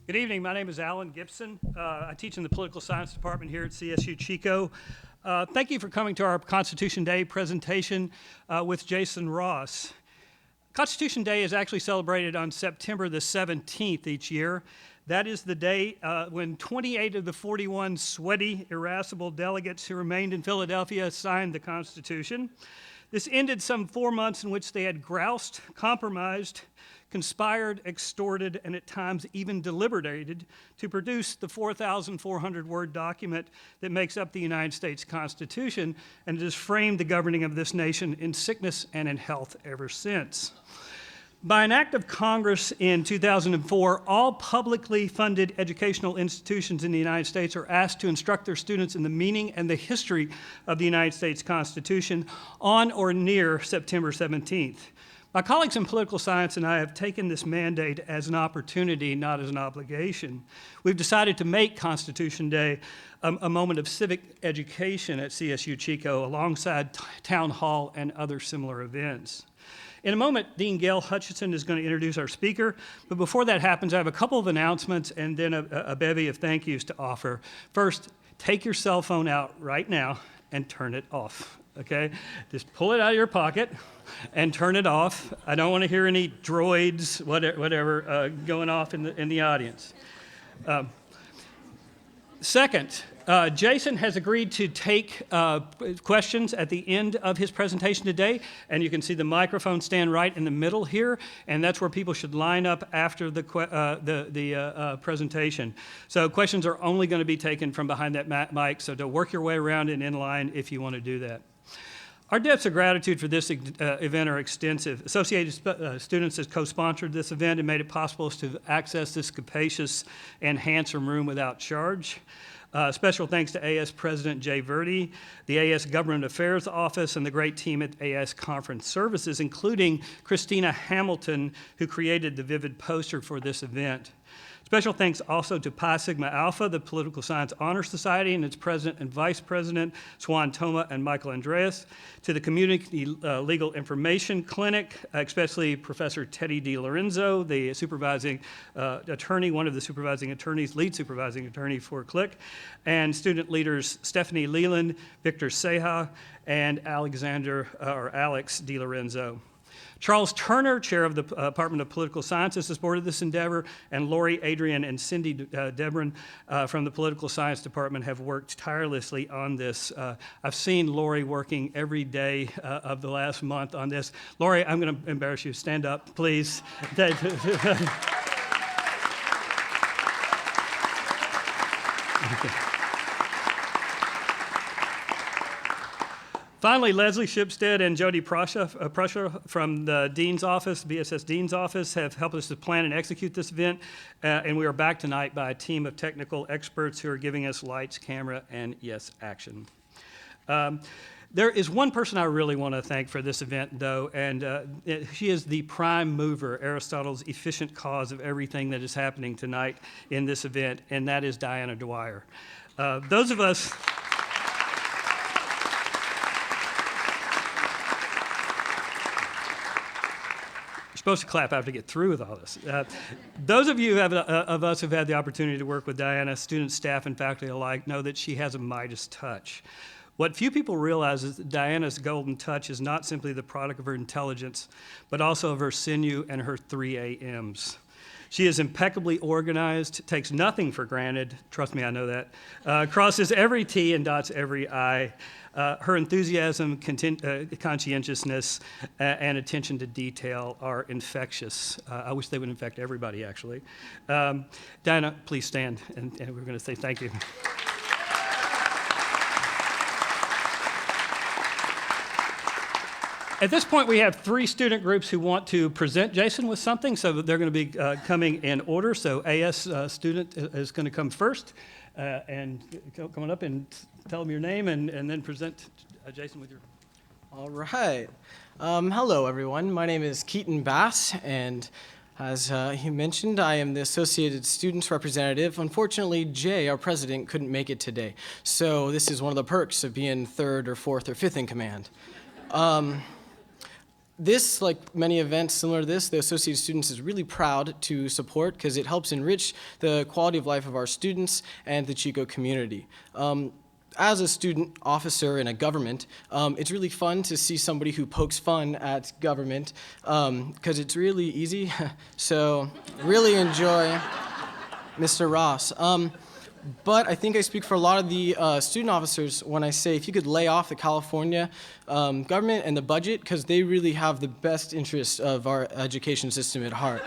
Good evening. My name is Alan Gibson. I teach in the political science department here at CSU Chico. Thank you for coming to our Constitution Day presentation with Jason Ross. Constitution Day is actually celebrated on September the 17th each year. That is the day when 28 of the 41 sweaty, irascible delegates who remained in Philadelphia signed the Constitution. This ended some 4 months in which they had groused, compromised, conspired, extorted, and at times even deliberated to produce the 4,400-word document that makes up the United States Constitution, and it has framed the governing of this nation in sickness and in health ever since. By an act of Congress in 2004, all publicly funded educational institutions in the United States are asked to instruct their students in the meaning and the history of the United States Constitution on or near September 17th. My colleagues in political science and I have taken this mandate as an opportunity, not as an obligation. We've decided to make Constitution Day a moment of civic education at CSU Chico alongside town hall and other similar events. In a moment, Dean Gail Hutchinson is going to introduce our speaker, but before that happens, I have a couple of announcements and then a bevy of thank yous to offer. First, take your cell phone out right now and turn it off, okay? Just pull it out of your pocket and turn it off. I don't want to hear any droids, whatever, going off in the audience. Second, Jason has agreed to take questions at the end of his presentation today, and you can see the microphone stand right in the middle here, and that's where people should line up after the presentation. So questions are only going to be taken from behind that mic, so to work your way around and in line if you want to do that. Our debts of gratitude for this event are extensive. Associated Students has co-sponsored this event and made it possible to access this capacious and handsome room without charge. Special thanks to AS President Jay Verdi, the AS Government Affairs Office, and the great team at AS Conference Services, including Christina Hamilton, who created the vivid poster for this event. Special thanks also to Pi Sigma Alpha, the Political Science Honor Society, and its president and vice president, Swan Toma and Michael Andreas, to the Community Legal Information Clinic, especially Professor Teddy DiLorenzo, the supervising attorney, one of the supervising attorneys, lead supervising attorney for CLIC, and student leaders Stephanie Leland, Victor Seha, and Alex DiLorenzo. Charles Turner, chair of the Department of Political Sciences, has supported this endeavor, and Lori, Adrian, and Cindy Debron from the Political Science Department have worked tirelessly on this. I've seen Lori working every day of the last month on this. Lori, I'm going to embarrass you. Stand up, please. Finally, Leslie Shipstead and Jody Prussia from the Dean's Office, BSS Dean's Office, have helped us to plan and execute this event, and we are backed tonight by a team of technical experts who are giving us lights, camera, and yes, action. There is one person I really want to thank for this event, though, and she is the prime mover, Aristotle's efficient cause of everything that is happening tonight in this event, and that is Diana Dwyer. Those of us... supposed to clap after to get through with all this. Those of you of us who've had the opportunity to work with Diana, students, staff, and faculty alike, know that she has a Midas touch. What few people realize is that Diana's golden touch is not simply the product of her intelligence, but also of her sinew and her 3 a.m.s. She is impeccably organized, takes nothing for granted, trust me, I know that, crosses every T and dots every I. Her enthusiasm, conscientiousness, and attention to detail are infectious. I wish they would infect everybody, actually. Diana, please stand, and we're going to say thank you. At this point, we have 3 student groups who want to present Jason with something, so they're going to be coming in order. So AS student is going to come first, and come on up and tell them your name, and then present Jason with your... All right. Hello, everyone. My name is Keaton Bass, and as he mentioned, I am the Associated Students Representative. Unfortunately, Jay, our president, couldn't make it today. So this is one of the perks of being 3rd or 4th or 5th in command. This, like many events similar to this, the Associated Students is really proud to support because it helps enrich the quality of life of our students and the Chico community. As a student officer in a government, it's really fun to see somebody who pokes fun at government because it's really easy. So really enjoy Mr. Ross. But I think I speak for a lot of the student officers when I say if you could lay off the California government and the budget, because they really have the best interest of our education system at heart.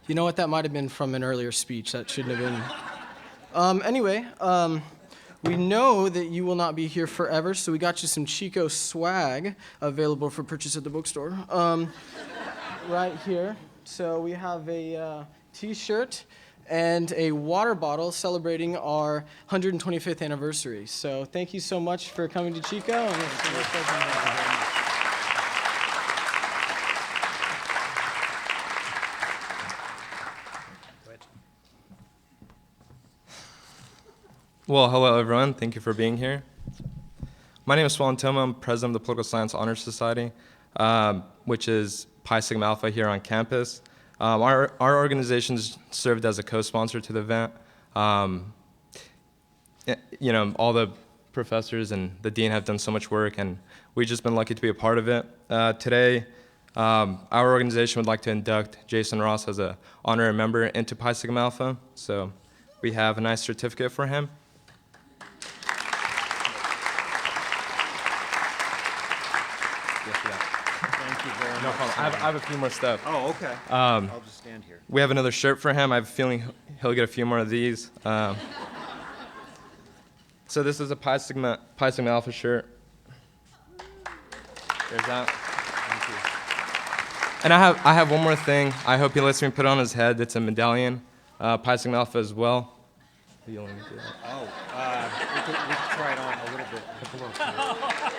You know what? That might have been from an earlier speech. That shouldn't have been. Anyway, we know that you will not be here forever, so we got you some Chico swag available for purchase at the bookstore. Right here. So we have a T-shirt and a water bottle celebrating our 125th anniversary. So thank you so much for coming to Chico. Well, hello everyone. Thank you for being here. My name is Swallen Toma. I'm president of the Political Science Honor Society, which is Pi Sigma Alpha here on campus. Our organization's served as a co-sponsor to the event. You know, all the professors and the dean have done so much work, and we've just been lucky to be a part of it. Today, our organization would like to induct Jason Ross as an honorary member into Pi Sigma Alpha. So we have a nice certificate for him. No problem. I have a few more stuff. Oh, okay. I'll just stand here. We have another shirt for him. I have a feeling he'll get a few more of these. So this is a Pi Sigma Alpha shirt. There's that. Thank you. And I have one more thing. I hope he lets me put it on his head. It's a medallion, Pi Sigma Alpha as well. You want me to do that? Oh, we can try it on a little bit. A little bit.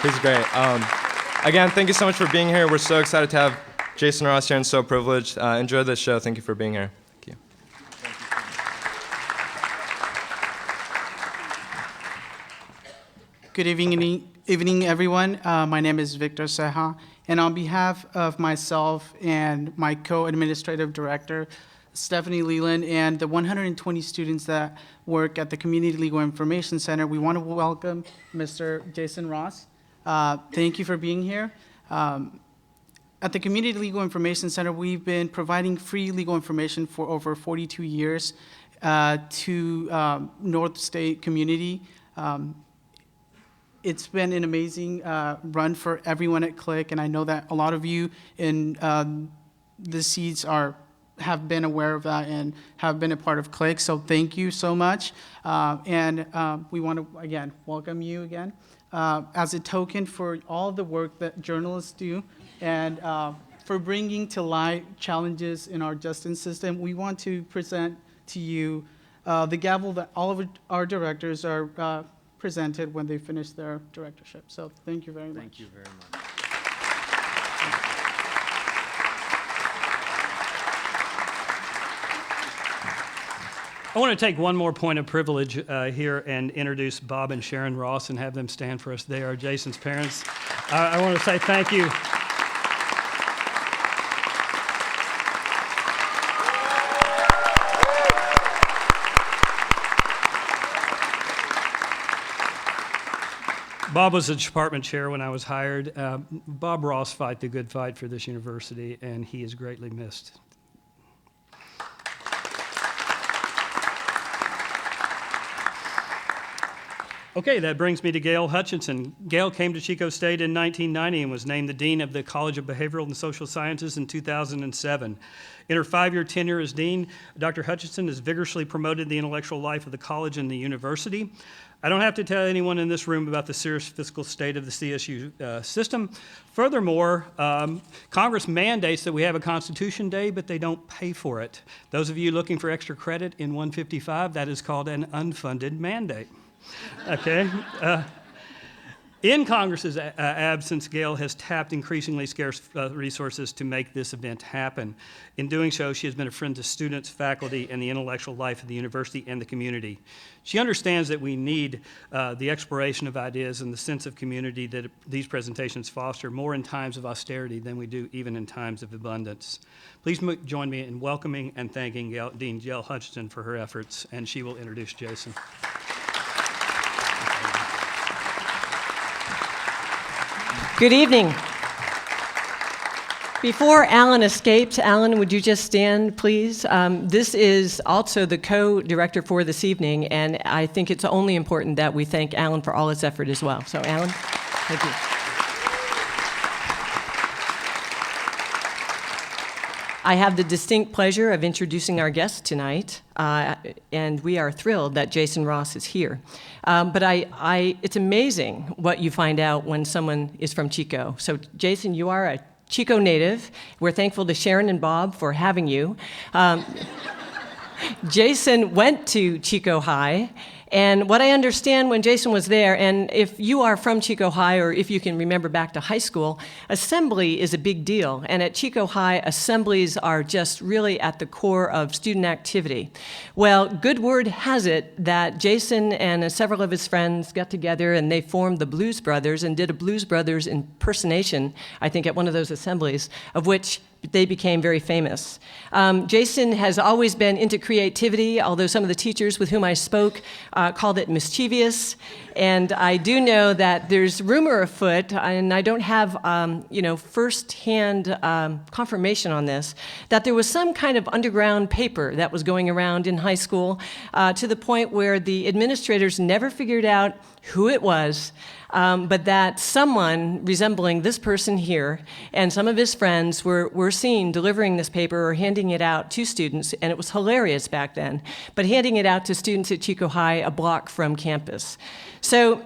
He's great. Again, thank you so much for being here. We're so excited to have Jason Ross here and so privileged. Enjoy this show. Thank you for being here. Thank you. Good evening, everyone. My name is Victor Seha, and on behalf of myself and my co-administrative director, Stephanie Leland, and the 120 students that work at the Community Legal Information Center, we want to welcome Mr. Jason Ross. Thank you for being here. At the Community Legal Information Center, we've been providing free legal information for over 42 years to North State community. It's been an amazing run for everyone at CLIC, and I know that a lot of you in the seats have been aware of that and have been a part of CLIC, so thank you so much. We want to, again, welcome you again. As a token for all the work that journalists do and for bringing to light challenges in our justice system, we want to present to you the gavel that all of our directors are presented when they finish their directorship. So thank you very much. Thank you very much. I want to take one more point of privilege here and introduce Bob and Sharon Ross and have them stand for us. They are Jason's parents. I want to say thank you. Bob was the department chair when I was hired. Bob Ross fight the good fight for this university, and he is greatly missed. Okay, that brings me to Gail Hutchinson. Gail came to Chico State in 1990 and was named the Dean of the College of Behavioral and Social Sciences in 2007. In her 5-year tenure as Dean, Dr. Hutchinson has vigorously promoted the intellectual life of the college and the university. I don't have to tell anyone in this room about the serious fiscal state of the CSU system. Furthermore, Congress mandates that we have a Constitution Day, but they don't pay for it. Those of you looking for extra credit in 155, that is called an unfunded mandate. Okay. In Congress's absence, Gail has tapped increasingly scarce resources to make this event happen. In doing so, she has been a friend to students, faculty, and the intellectual life of the university and the community. She understands that we need the exploration of ideas and the sense of community that these presentations foster more in times of austerity than we do even in times of abundance. Please join me in welcoming and thanking Dean Gail Hutchinson for her efforts, and she will introduce Jason. Good evening. Before Alan escapes, Alan, would you just stand, please? This is also the co-director for this evening, and I think it's only important that we thank Alan for all his effort as well. So, Alan, thank you. I have the distinct pleasure of introducing our guest tonight, and we are thrilled that Jason Ross is here. But it's amazing what you find out when someone is from Chico. So, Jason, you are a Chico native. We're thankful to Sharon and Bob for having you. Jason went to Chico High, and what I understand when Jason was there, and if you are from Chico High or if you can remember back to high school, assembly is a big deal. And at Chico High, assemblies are just really at the core of student activity. Well, good word has it that Jason and several of his friends got together and they formed the Blues Brothers and did a Blues Brothers impersonation, I think, at one of those assemblies, of which they became very famous. Jason has always been into creativity, although some of the teachers with whom I spoke called it mischievous. And I do know that there's rumor afoot, and I don't have first-hand confirmation on this, that there was some kind of underground paper that was going around in high school to the point where the administrators never figured out who it was, but that someone resembling this person here and some of his friends were seen delivering this paper or handing it out to students, and it was hilarious back then, but handing it out to students at Chico High a block from campus. So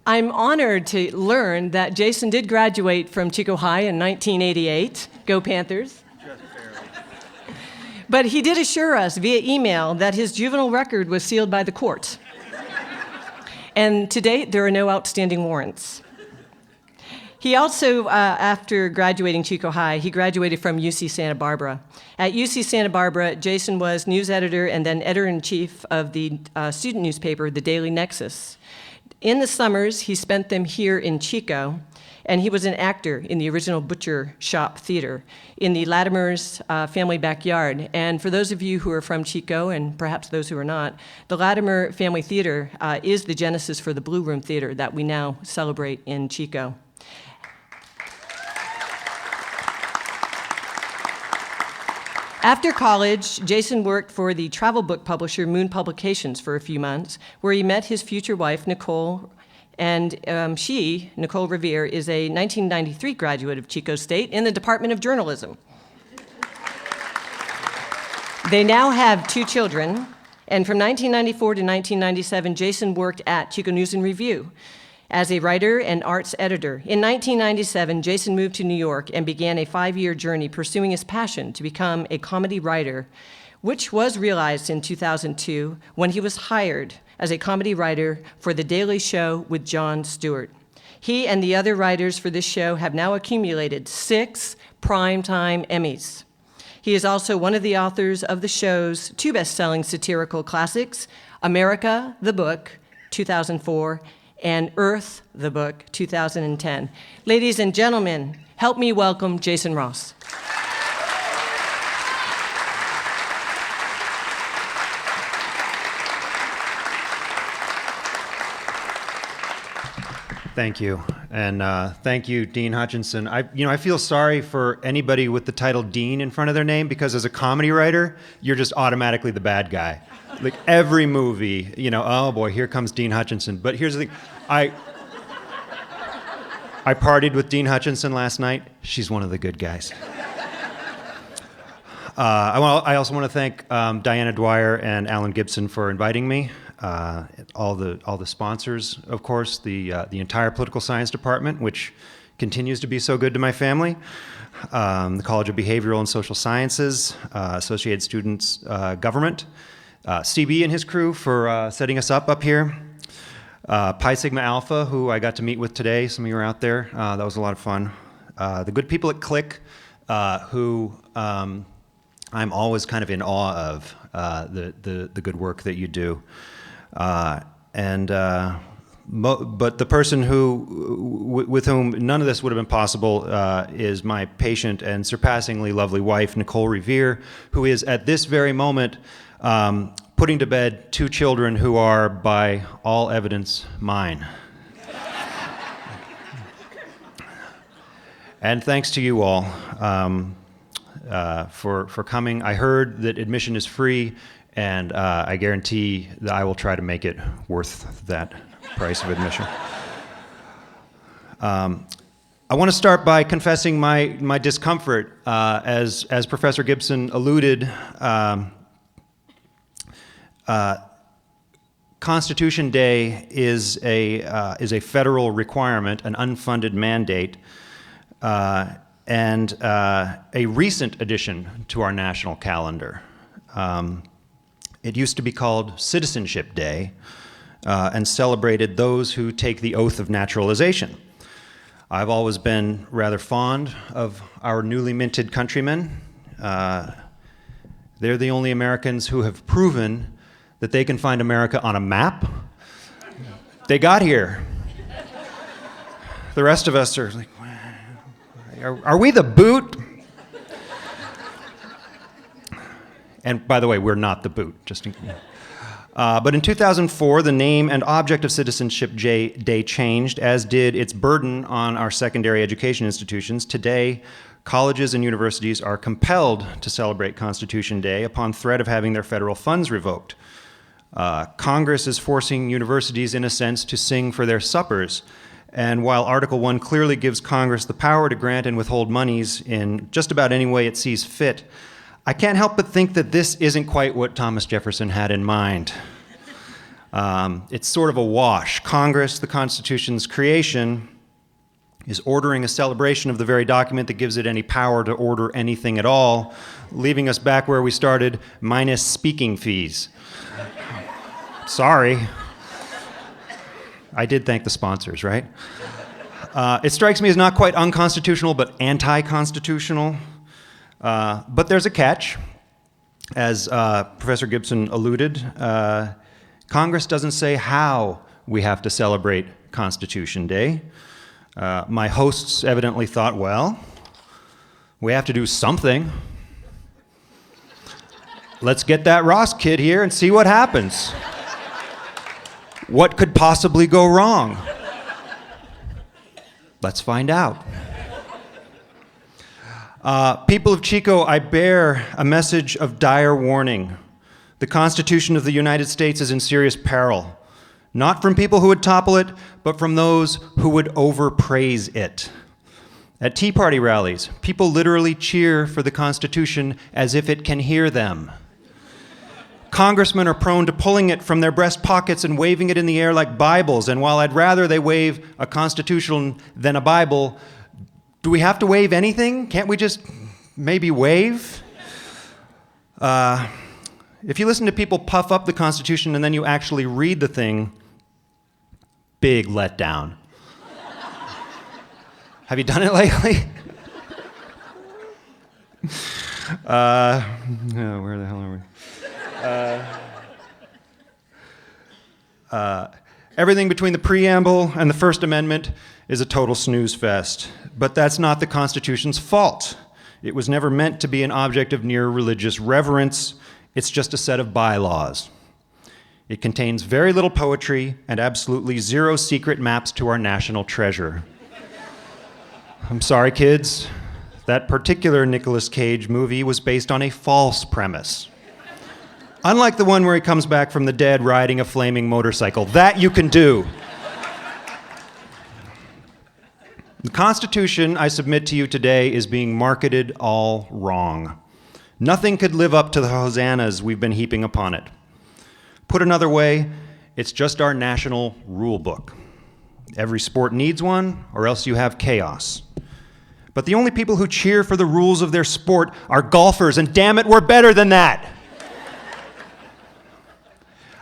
I'm honored to learn that Jason did graduate from Chico High in 1988. Go Panthers. Just barely. But he did assure us via email that his juvenile record was sealed by the court. And to date, there are no outstanding warrants. He also, after graduating Chico High, he graduated from UC Santa Barbara. At UC Santa Barbara, Jason was news editor and then editor-in-chief of the student newspaper, The Daily Nexus. In the summers, he spent them here in Chico, and he was an actor in the original Butcher Shop Theater in the Latimer's family backyard. And for those of you who are from Chico, and perhaps those who are not, the Latimer Family Theater is the genesis for the Blue Room Theater that we now celebrate in Chico. After college, Jason worked for the travel book publisher Moon Publications for a few months, where he met his future wife, Nicole, and Nicole Revere, is a 1993 graduate of Chico State in the Department of Journalism. They now have 2 children, and from 1994 to 1997, Jason worked at Chico News and Review as a writer and arts editor. In 1997, Jason moved to New York and began a 5-year journey pursuing his passion to become a comedy writer, which was realized in 2002 when he was hired as a comedy writer for The Daily Show with Jon Stewart. He and the other writers for this show have now accumulated 6 Primetime Emmys. He is also one of the authors of the show's 2 best-selling satirical classics, America, the Book, 2004, and Earth, the Book, 2010. Ladies and gentlemen, help me welcome Jason Ross. Thank you, and thank you, Dean Hutchinson. I feel sorry for anybody with the title Dean in front of their name, because as a comedy writer, you're just automatically the bad guy. Like every movie, oh boy, here comes Dean Hutchinson. But here's the thing, I partied with Dean Hutchinson last night. She's one of the good guys. I also want to thank Diana Dwyer and Alan Gibson for inviting me. All the sponsors, of course, the entire political science department, which continues to be so good to my family. The College of Behavioral and Social Sciences, Associated Students Government, CB and his crew for setting us up here. Pi Sigma Alpha, who I got to meet with today. Some of you are out there. That was a lot of fun. The good people at Click, who I'm always kind of in awe of, the good work that you do. But the person with whom none of this would have been possible is my patient and surpassingly lovely wife, Nicole Revere, who is at this very moment putting to bed 2 children who are, by all evidence, mine. And thanks to you all for coming. I heard that admission is free, and I guarantee that I will try to make it worth that price of admission. I want to start by confessing my discomfort. As Professor Gibson alluded, Constitution Day is a federal requirement, an unfunded mandate, and a recent addition to our national calendar. It used to be called Citizenship Day, and celebrated those who take the oath of naturalization. I've always been rather fond of our newly minted countrymen. They're the only Americans who have proven that they can find America on a map. They got here. The rest of us are like, are we the boot? And by the way, we're not the boot, just in case. But in 2004, the name and object of Citizenship Day changed, as did its burden on our secondary education institutions. Today, colleges and universities are compelled to celebrate Constitution Day upon threat of having their federal funds revoked. Congress is forcing universities, in a sense, to sing for their suppers. And while Article 1 clearly gives Congress the power to grant and withhold monies in just about any way it sees fit, I can't help but think that this isn't quite what Thomas Jefferson had in mind. It's sort of a wash. Congress, the Constitution's creation, is ordering a celebration of the very document that gives it any power to order anything at all, leaving us back where we started, minus speaking fees. Sorry. I did thank the sponsors, right? It strikes me as not quite unconstitutional, but anti-constitutional. But there's a catch. As Professor Gibson alluded, Congress doesn't say how we have to celebrate Constitution Day. My hosts evidently thought, well, we have to do something. Let's get that Ross kid here and see what happens. What could possibly go wrong? Let's find out. People of Chico, I bear a message of dire warning. The Constitution of the United States is in serious peril, not from people who would topple it, but from those who would overpraise it. At Tea Party rallies, people literally cheer for the Constitution as if it can hear them. Congressmen are prone to pulling it from their breast pockets and waving it in the air like Bibles, and while I'd rather they wave a Constitution than a Bible, do we have to wave anything? Can't we just maybe wave? If you listen to people puff up the Constitution and then you actually read the thing, big letdown. Have you done it lately? Where the hell are we? Everything between the preamble and the First Amendment is a total snooze fest. But that's not the Constitution's fault. It was never meant to be an object of near religious reverence. It's just a set of bylaws. It contains very little poetry and absolutely zero secret maps to our national treasure. I'm sorry, kids. That particular Nicolas Cage movie was based on a false premise. Unlike the one where he comes back from the dead riding a flaming motorcycle. That you can do. The Constitution, I submit to you today, is being marketed all wrong. Nothing could live up to the hosannas we've been heaping upon it. Put another way, it's just our national rule book. Every sport needs one, or else you have chaos. But the only people who cheer for the rules of their sport are golfers, and damn it, we're better than that.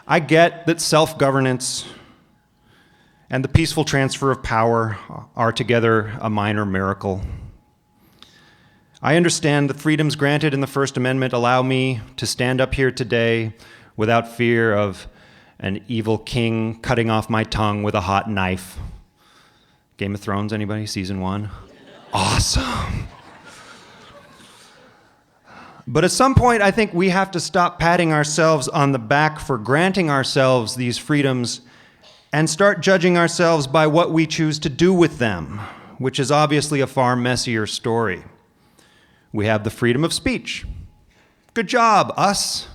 I get that self-governance and the peaceful transfer of power are together a minor miracle. I understand the freedoms granted in the First Amendment allow me to stand up here today without fear of an evil king cutting off my tongue with a hot knife. Game of Thrones, anybody? Season 1? Awesome. But at some point, I think we have to stop patting ourselves on the back for granting ourselves these freedoms and start judging ourselves by what we choose to do with them, which is obviously a far messier story. We have the freedom of speech. Good job, us.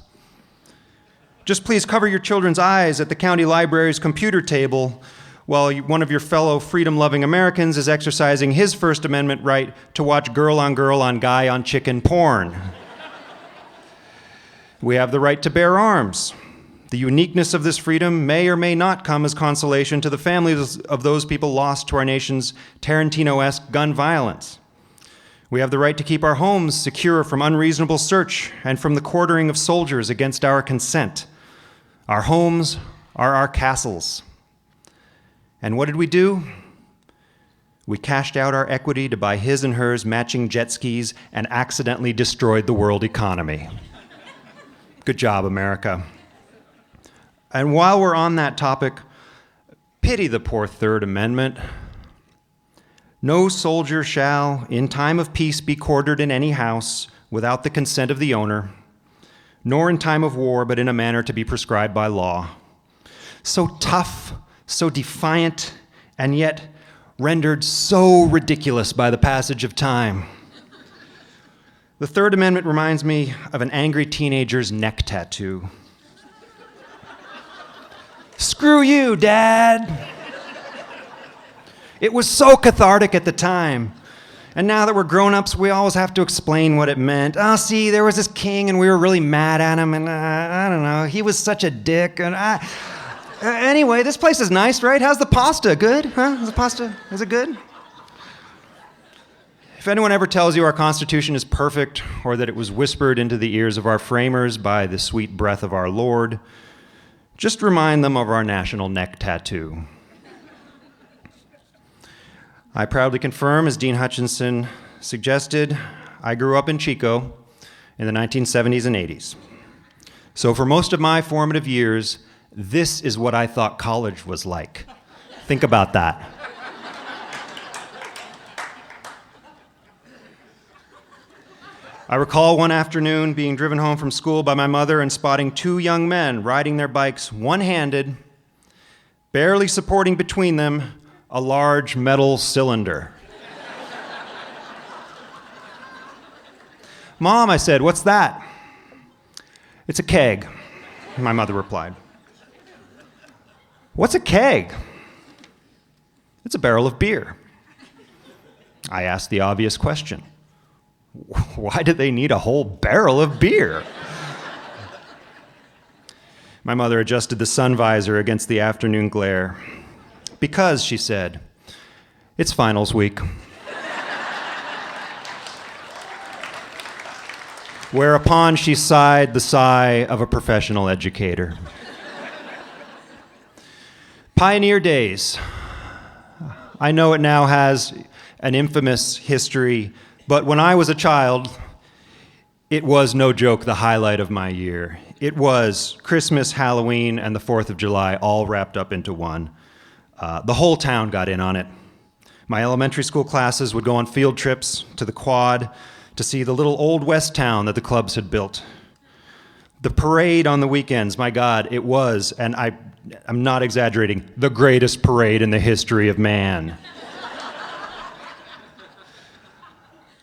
Just please cover your children's eyes at the county library's computer table while one of your fellow freedom-loving Americans is exercising his First Amendment right to watch girl on guy on chicken porn. We have the right to bear arms. The uniqueness of this freedom may or may not come as consolation to the families of those people lost to our nation's Tarantino-esque gun violence. We have the right to keep our homes secure from unreasonable search and from the quartering of soldiers against our consent. Our homes are our castles. And what did we do? We cashed out our equity to buy his and hers matching jet skis and accidentally destroyed the world economy. Good job, America. And while we're on that topic, pity the poor Third Amendment. No soldier shall, in time of peace, be quartered in any house without the consent of the owner, nor in time of war, but in a manner to be prescribed by law. So tough, so defiant, and yet rendered so ridiculous by the passage of time. The Third Amendment reminds me of an angry teenager's neck tattoo. Screw you, Dad. It was so cathartic at the time. And now that we're grown-ups, we always have to explain what it meant. Oh, see, there was this king and we were really mad at him and I don't know, he was such a dick and anyway, this place is nice, right? How's the pasta? Good? Huh? Is it good? If anyone ever tells you our Constitution is perfect or that it was whispered into the ears of our framers by the sweet breath of our Lord, just remind them of our national neck tattoo. I proudly confirm, as Dean Hutchinson suggested, I grew up in Chico in the 1970s and 80s. So for most of my formative years, this is what I thought college was like. Think about that. I recall one afternoon being driven home from school by my mother and spotting two young men riding their bikes one-handed, barely supporting between them a large metal cylinder. Mom, I said, what's that? It's a keg, my mother replied. What's a keg? It's a barrel of beer. I asked the obvious question. Why do they need a whole barrel of beer? My mother adjusted the sun visor against the afternoon glare. Because, she said, it's finals week. Whereupon she sighed the sigh of a professional educator. Pioneer days. I know it now has an infamous history, but when I was a child, it was no joke the highlight of my year. It was Christmas, Halloween, and the 4th of July all wrapped up into one. The whole town got in on it. My elementary school classes would go on field trips to the quad to see the little old west town that the clubs had built. The parade on the weekends, my God, it was, and I'm not exaggerating, the greatest parade in the history of man.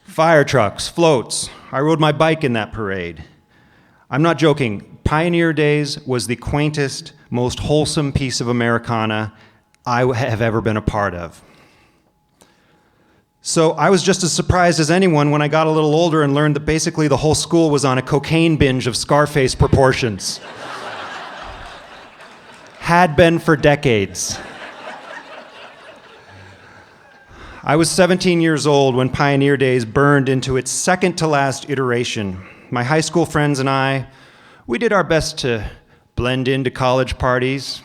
Fire trucks, floats. I rode my bike in that parade. I'm not joking. Pioneer Days was the quaintest, most wholesome piece of Americana I have ever been a part of. So I was just as surprised as anyone when I got a little older and learned that basically the whole school was on a cocaine binge of Scarface proportions. Had been for decades. I was 17 years old when Pioneer Days burned into its second to last iteration. My high school friends and I, we did our best to blend into college parties.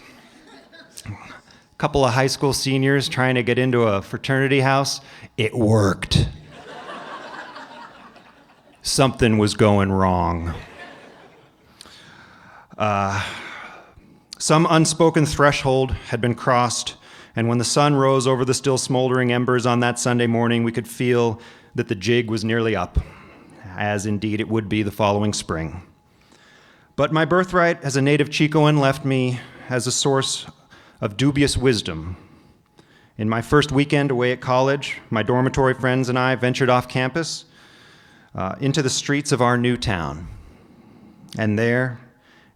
couple of high school seniors trying to get into a fraternity house. It worked. Something was going wrong. Some unspoken threshold had been crossed, and when the sun rose over the still smoldering embers on that Sunday morning, we could feel that the jig was nearly up, as indeed it would be the following spring. But my birthright as a native Chicoan left me as a source of dubious wisdom. In my first weekend away at college, my dormitory friends and I ventured off campus into the streets of our new town. And there,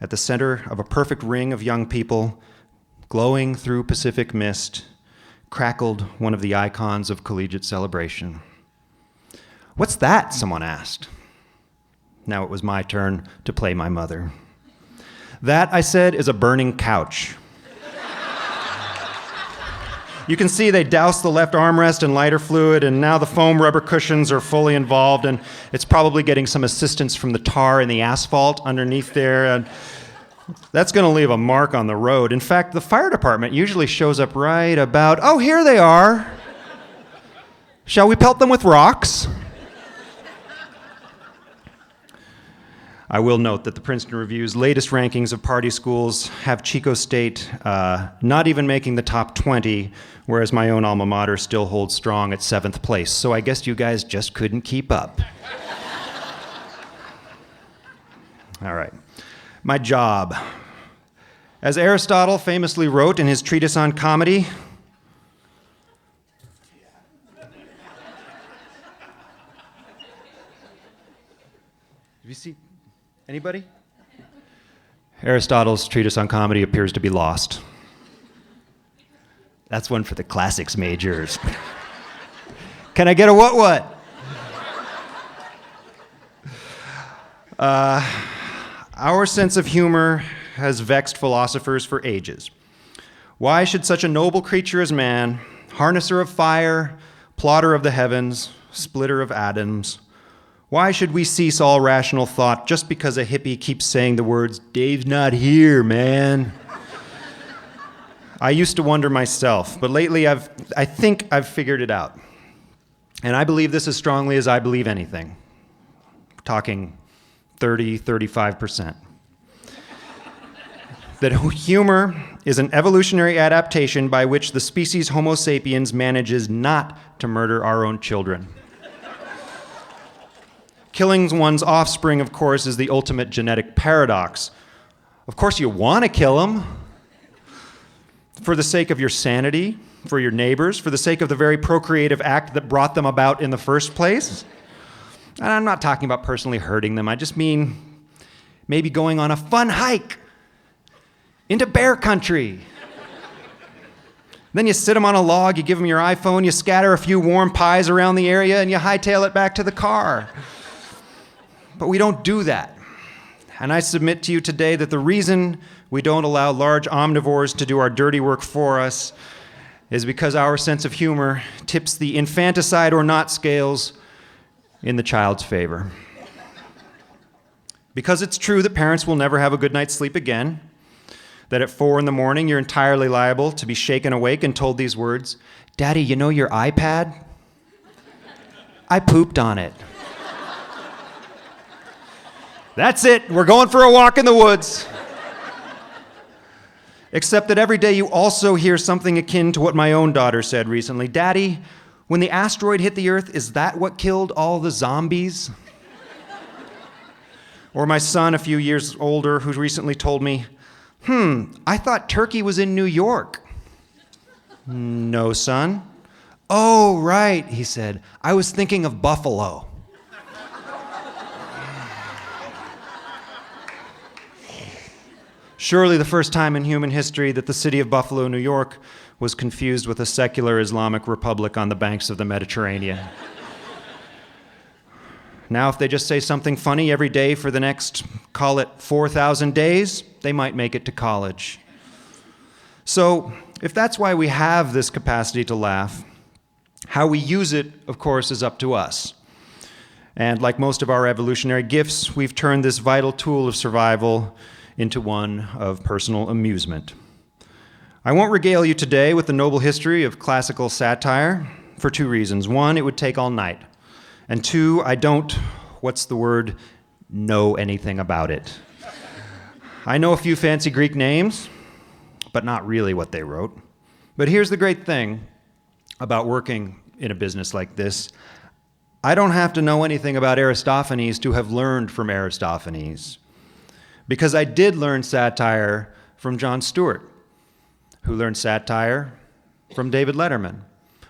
at the center of a perfect ring of young people, glowing through Pacific mist, crackled one of the icons of collegiate celebration. "What's that?" someone asked. Now it was my turn to play my mother. "That," I said, "is a burning couch." You can see they doused the left armrest in lighter fluid, and now the foam rubber cushions are fully involved, and it's probably getting some assistance from the tar and the asphalt underneath there. And that's going to leave a mark on the road. In fact, the fire department usually shows up right about, oh, here they are. Shall we pelt them with rocks? I will note that the Princeton Review's latest rankings of party schools have Chico State not even making the top 20, whereas my own alma mater still holds strong at 7th place. So I guess you guys just couldn't keep up. All right. My job. As Aristotle famously wrote in his treatise on comedy, have you seen anybody? Aristotle's treatise on comedy appears to be lost. That's one for the classics majors. Can I get a what? Our sense of humor has vexed philosophers for ages. Why should such a noble creature as man, harnesser of fire, plotter of the heavens, splitter of atoms, why should we cease all rational thought just because a hippie keeps saying the words, "Dave's not here, man"? I used to wonder myself, but lately I think I've figured it out. And I believe this as strongly as I believe anything. Talking 35%. That humor is an evolutionary adaptation by which the species Homo sapiens manages not to murder our own children. Killing one's offspring, of course, is the ultimate genetic paradox. Of course, you want to kill them for the sake of your sanity, for your neighbors, for the sake of the very procreative act that brought them about in the first place. And I'm not talking about personally hurting them. I just mean maybe going on a fun hike into bear country. Then you sit them on a log, you give them your iPhone, you scatter a few warm pies around the area, and you hightail it back to the car. But we don't do that. And I submit to you today that the reason we don't allow large omnivores to do our dirty work for us is because our sense of humor tips the infanticide or not scales in the child's favor. Because it's true that parents will never have a good night's sleep again, that at 4 a.m. you're entirely liable to be shaken awake and told these words, "Daddy, you know your iPad? I pooped on it." That's it, we're going for a walk in the woods. Except that every day you also hear something akin to what my own daughter said recently. "Daddy, when the asteroid hit the Earth, is that what killed all the zombies?" Or my son, a few years older, who recently told me, "I thought Turkey was in New York." "No, son." "Oh, right," he said. "I was thinking of Buffalo." Surely the first time in human history that the city of Buffalo, New York, was confused with a secular Islamic republic on the banks of the Mediterranean. Now, if they just say something funny every day for the next, call it 4,000 days, they might make it to college. So, if that's why we have this capacity to laugh, how we use it, of course, is up to us. And like most of our evolutionary gifts, we've turned this vital tool of survival into one of personal amusement. I won't regale you today with the noble history of classical satire for two reasons. One, it would take all night. And two, I don't, know anything about it. I know a few fancy Greek names, but not really what they wrote. But here's the great thing about working in a business like this. I don't have to know anything about Aristophanes to have learned from Aristophanes, because I did learn satire from Jon Stewart, who learned satire from David Letterman,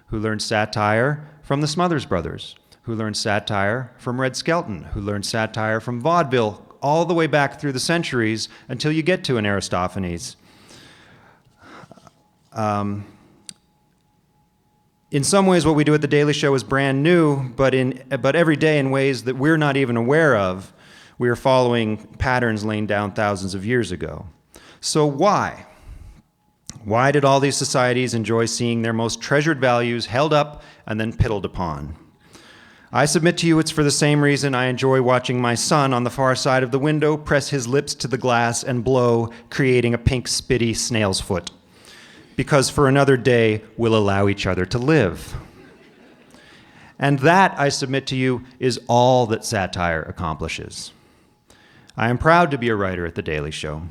who learned satire from the Smothers Brothers, who learned satire from Red Skelton, who learned satire from vaudeville, all the way back through the centuries until you get to an Aristophanes. In some ways, what we do at The Daily Show is brand new, but every day in ways that we're not even aware of, we are following patterns laid down thousands of years ago. So why? Why did all these societies enjoy seeing their most treasured values held up and then piddled upon? I submit to you it's for the same reason I enjoy watching my son on the far side of the window press his lips to the glass and blow, creating a pink spitty snail's foot. Because for another day, we'll allow each other to live. And that, I submit to you, is all that satire accomplishes. I am proud to be a writer at The Daily Show,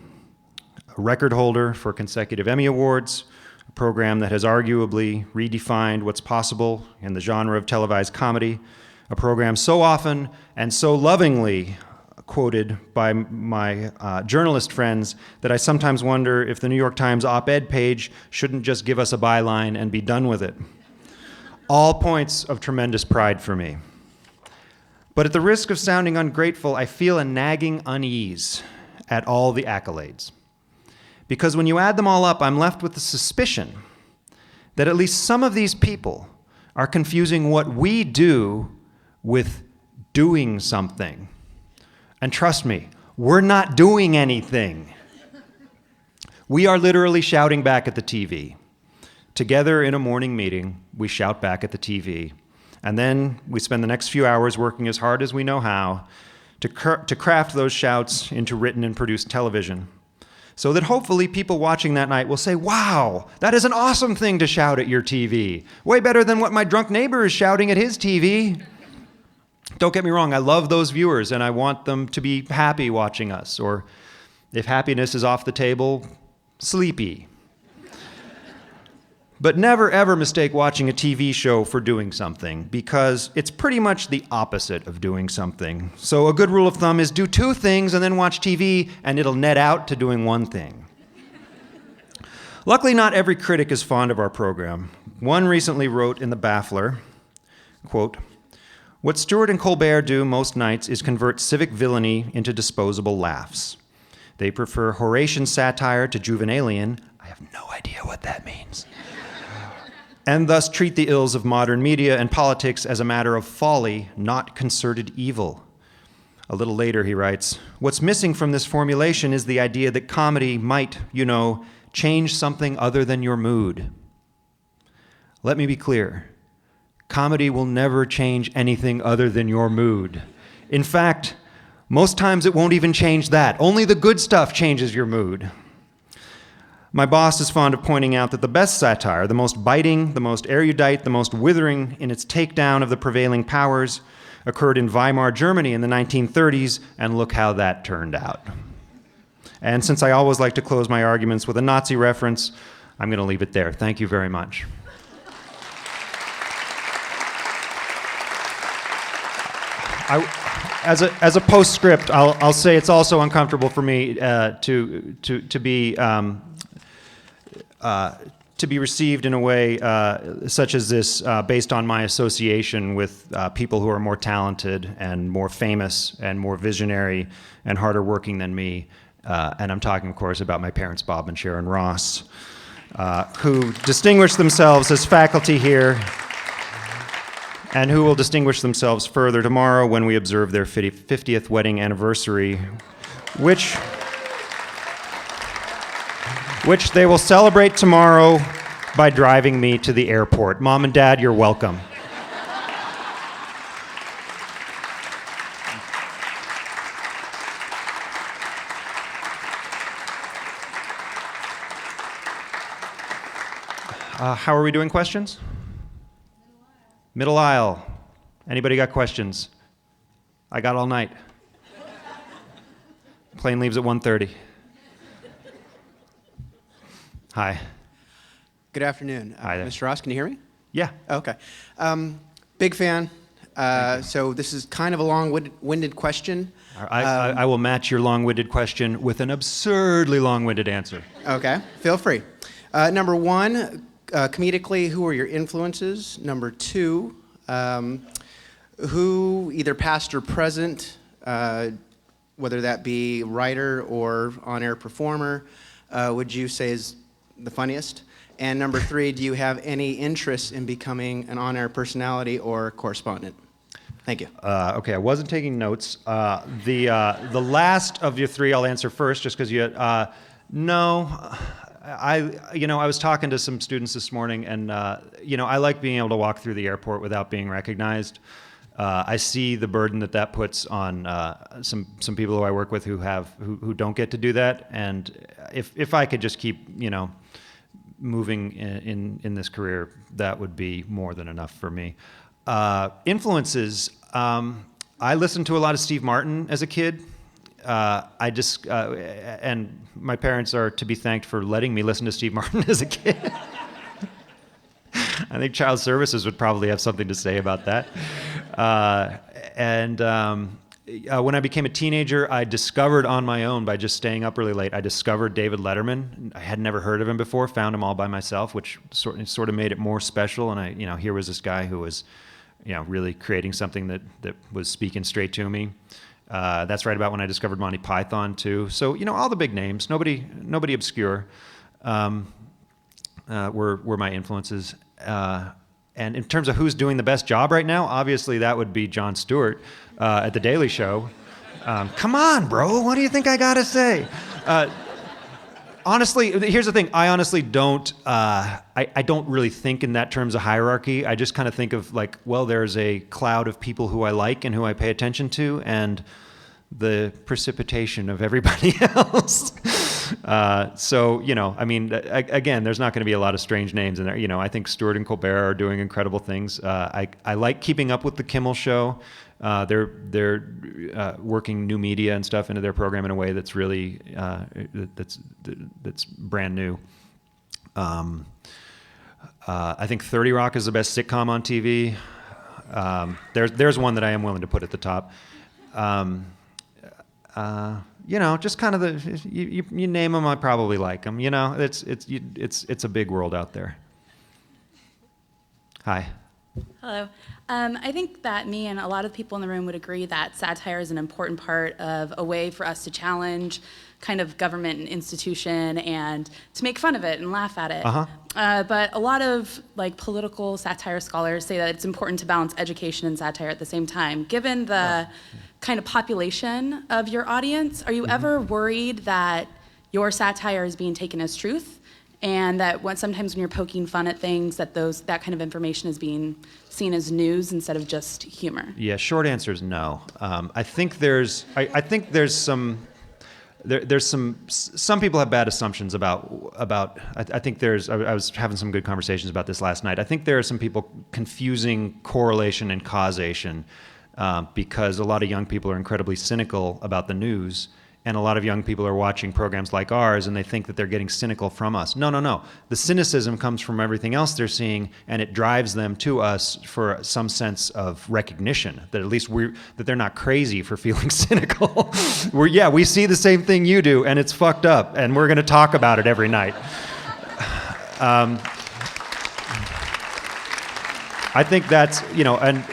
a record holder for consecutive Emmy Awards, a program that has arguably redefined what's possible in the genre of televised comedy, a program so often and so lovingly quoted by my journalist friends that I sometimes wonder if the New York Times op-ed page shouldn't just give us a byline and be done with it. All points of tremendous pride for me. But at the risk of sounding ungrateful, I feel a nagging unease at all the accolades. Because when you add them all up, I'm left with the suspicion that at least some of these people are confusing what we do with doing something. And trust me, we're not doing anything. We are literally shouting back at the TV. Together in a morning meeting, we shout back at the TV. And then we spend the next few hours working as hard as we know how to craft those shouts into written and produced television. So that hopefully people watching that night will say, wow, that is an awesome thing to shout at your TV. Way better than what my drunk neighbor is shouting at his TV. Don't get me wrong, I love those viewers and I want them to be happy watching us, or if happiness is off the table, sleepy. But never ever mistake watching a TV show for doing something, because it's pretty much the opposite of doing something. So a good rule of thumb is do two things and then watch TV and it'll net out to doing one thing. Luckily, not every critic is fond of our program. One recently wrote in The Baffler, quote, "What Stewart and Colbert do most nights is convert civic villainy into disposable laughs. They prefer Horatian satire to Juvenalian," I have no idea what that means, "and thus treat the ills of modern media and politics as a matter of folly, not concerted evil." A little later he writes, "What's missing from this formulation is the idea that comedy might, change something other than your mood." Let me be clear. Comedy will never change anything other than your mood. In fact, most times it won't even change that. Only the good stuff changes your mood. My boss is fond of pointing out that the best satire, the most biting, the most erudite, the most withering in its takedown of the prevailing powers, occurred in Weimar Germany in the 1930s, and look how that turned out. And since I always like to close my arguments with a Nazi reference, I'm going to leave it there. Thank you very much. As a postscript, I'll say it's also uncomfortable for me to be received in a way such as this, based on my association with people who are more talented and more famous and more visionary and harder working than me. And I'm talking, of course, about my parents, Bob and Sharon Ross, who distinguished themselves as faculty here, and who will distinguish themselves further tomorrow when we observe their 50th wedding anniversary, which they will celebrate tomorrow by driving me to the airport. Mom and Dad, you're welcome. How are we doing questions? Middle aisle. Anybody got questions? I got all night. Plane leaves at 1:30. Hi. Good afternoon. Hi there. Mr. Ross, can you hear me? Yeah. Okay. Big fan. So this is kind of a long-winded question. I will match your long-winded question with an absurdly long-winded answer. Okay, feel free. Number one, comedically, who are your influences? Number two, who, either past or present, whether that be writer or on-air performer, would you say is the funniest? And number three, do you have any interest in becoming an on-air personality or correspondent? Thank you. Okay, I wasn't taking notes. The last of your three, I'll answer first, just because you. No, I was talking to some students this morning, and I like being able to walk through the airport without being recognized. I see the burden that puts on some people who I work with who don't get to do that, and if I could just keep moving in this career, that would be more than enough for me. Influences. I listened to a lot of Steve Martin as a kid. And my parents are to be thanked for letting me listen to Steve Martin as a kid. I think Child Services would probably have something to say about that. When I became a teenager, I discovered on my own, by just staying up really late, I discovered David Letterman. I had never heard of him before, found him all by myself, which sort of made it more special. And here was this guy who was, really creating something that was speaking straight to me. That's right about when I discovered Monty Python too. So all the big names, nobody obscure, were my influences. And in terms of who's doing the best job right now, obviously that would be Jon Stewart at The Daily Show. Come on, bro, what do you think I gotta say? Honestly, here's the thing. I honestly don't. I don't really think in that terms of hierarchy. I just kind of think of there's a cloud of people who I like and who I pay attention to, and the precipitation of everybody else. Again, there's not going to be a lot of strange names in there. I think Stewart and Colbert are doing incredible things. I like keeping up with the Kimmel Show. They're working new media and stuff into their program in a way that's really that's brand new. I think 30 Rock is the best sitcom on TV. There's one that I am willing to put at the top. Just kind of you name them, I probably like them. It's a big world out there. Hi. Hello. I think that me and a lot of people in the room would agree that satire is an important part of a way for us to challenge kind of government and institution and to make fun of it and laugh at it. But a lot of political satire scholars say that it's important to balance education and satire at the same time. Given the kind of population of your audience, are you ever worried that your satire is being taken as truth? And that sometimes when you're poking fun at things, that kind of information is being seen as news instead of just humor? Yeah, short answer is no. I think there's some people have bad assumptions about. I think I was having some good conversations about this last night. I think there are some people confusing correlation and causation because a lot of young people are incredibly cynical about the news. And a lot of young people are watching programs like ours and they think that they're getting cynical from us. No. The cynicism comes from everything else they're seeing, and it drives them to us for some sense of recognition, that at least that they're not crazy for feeling cynical. We see the same thing you do, and it's fucked up, and we're gonna talk about it every night. I think that's, and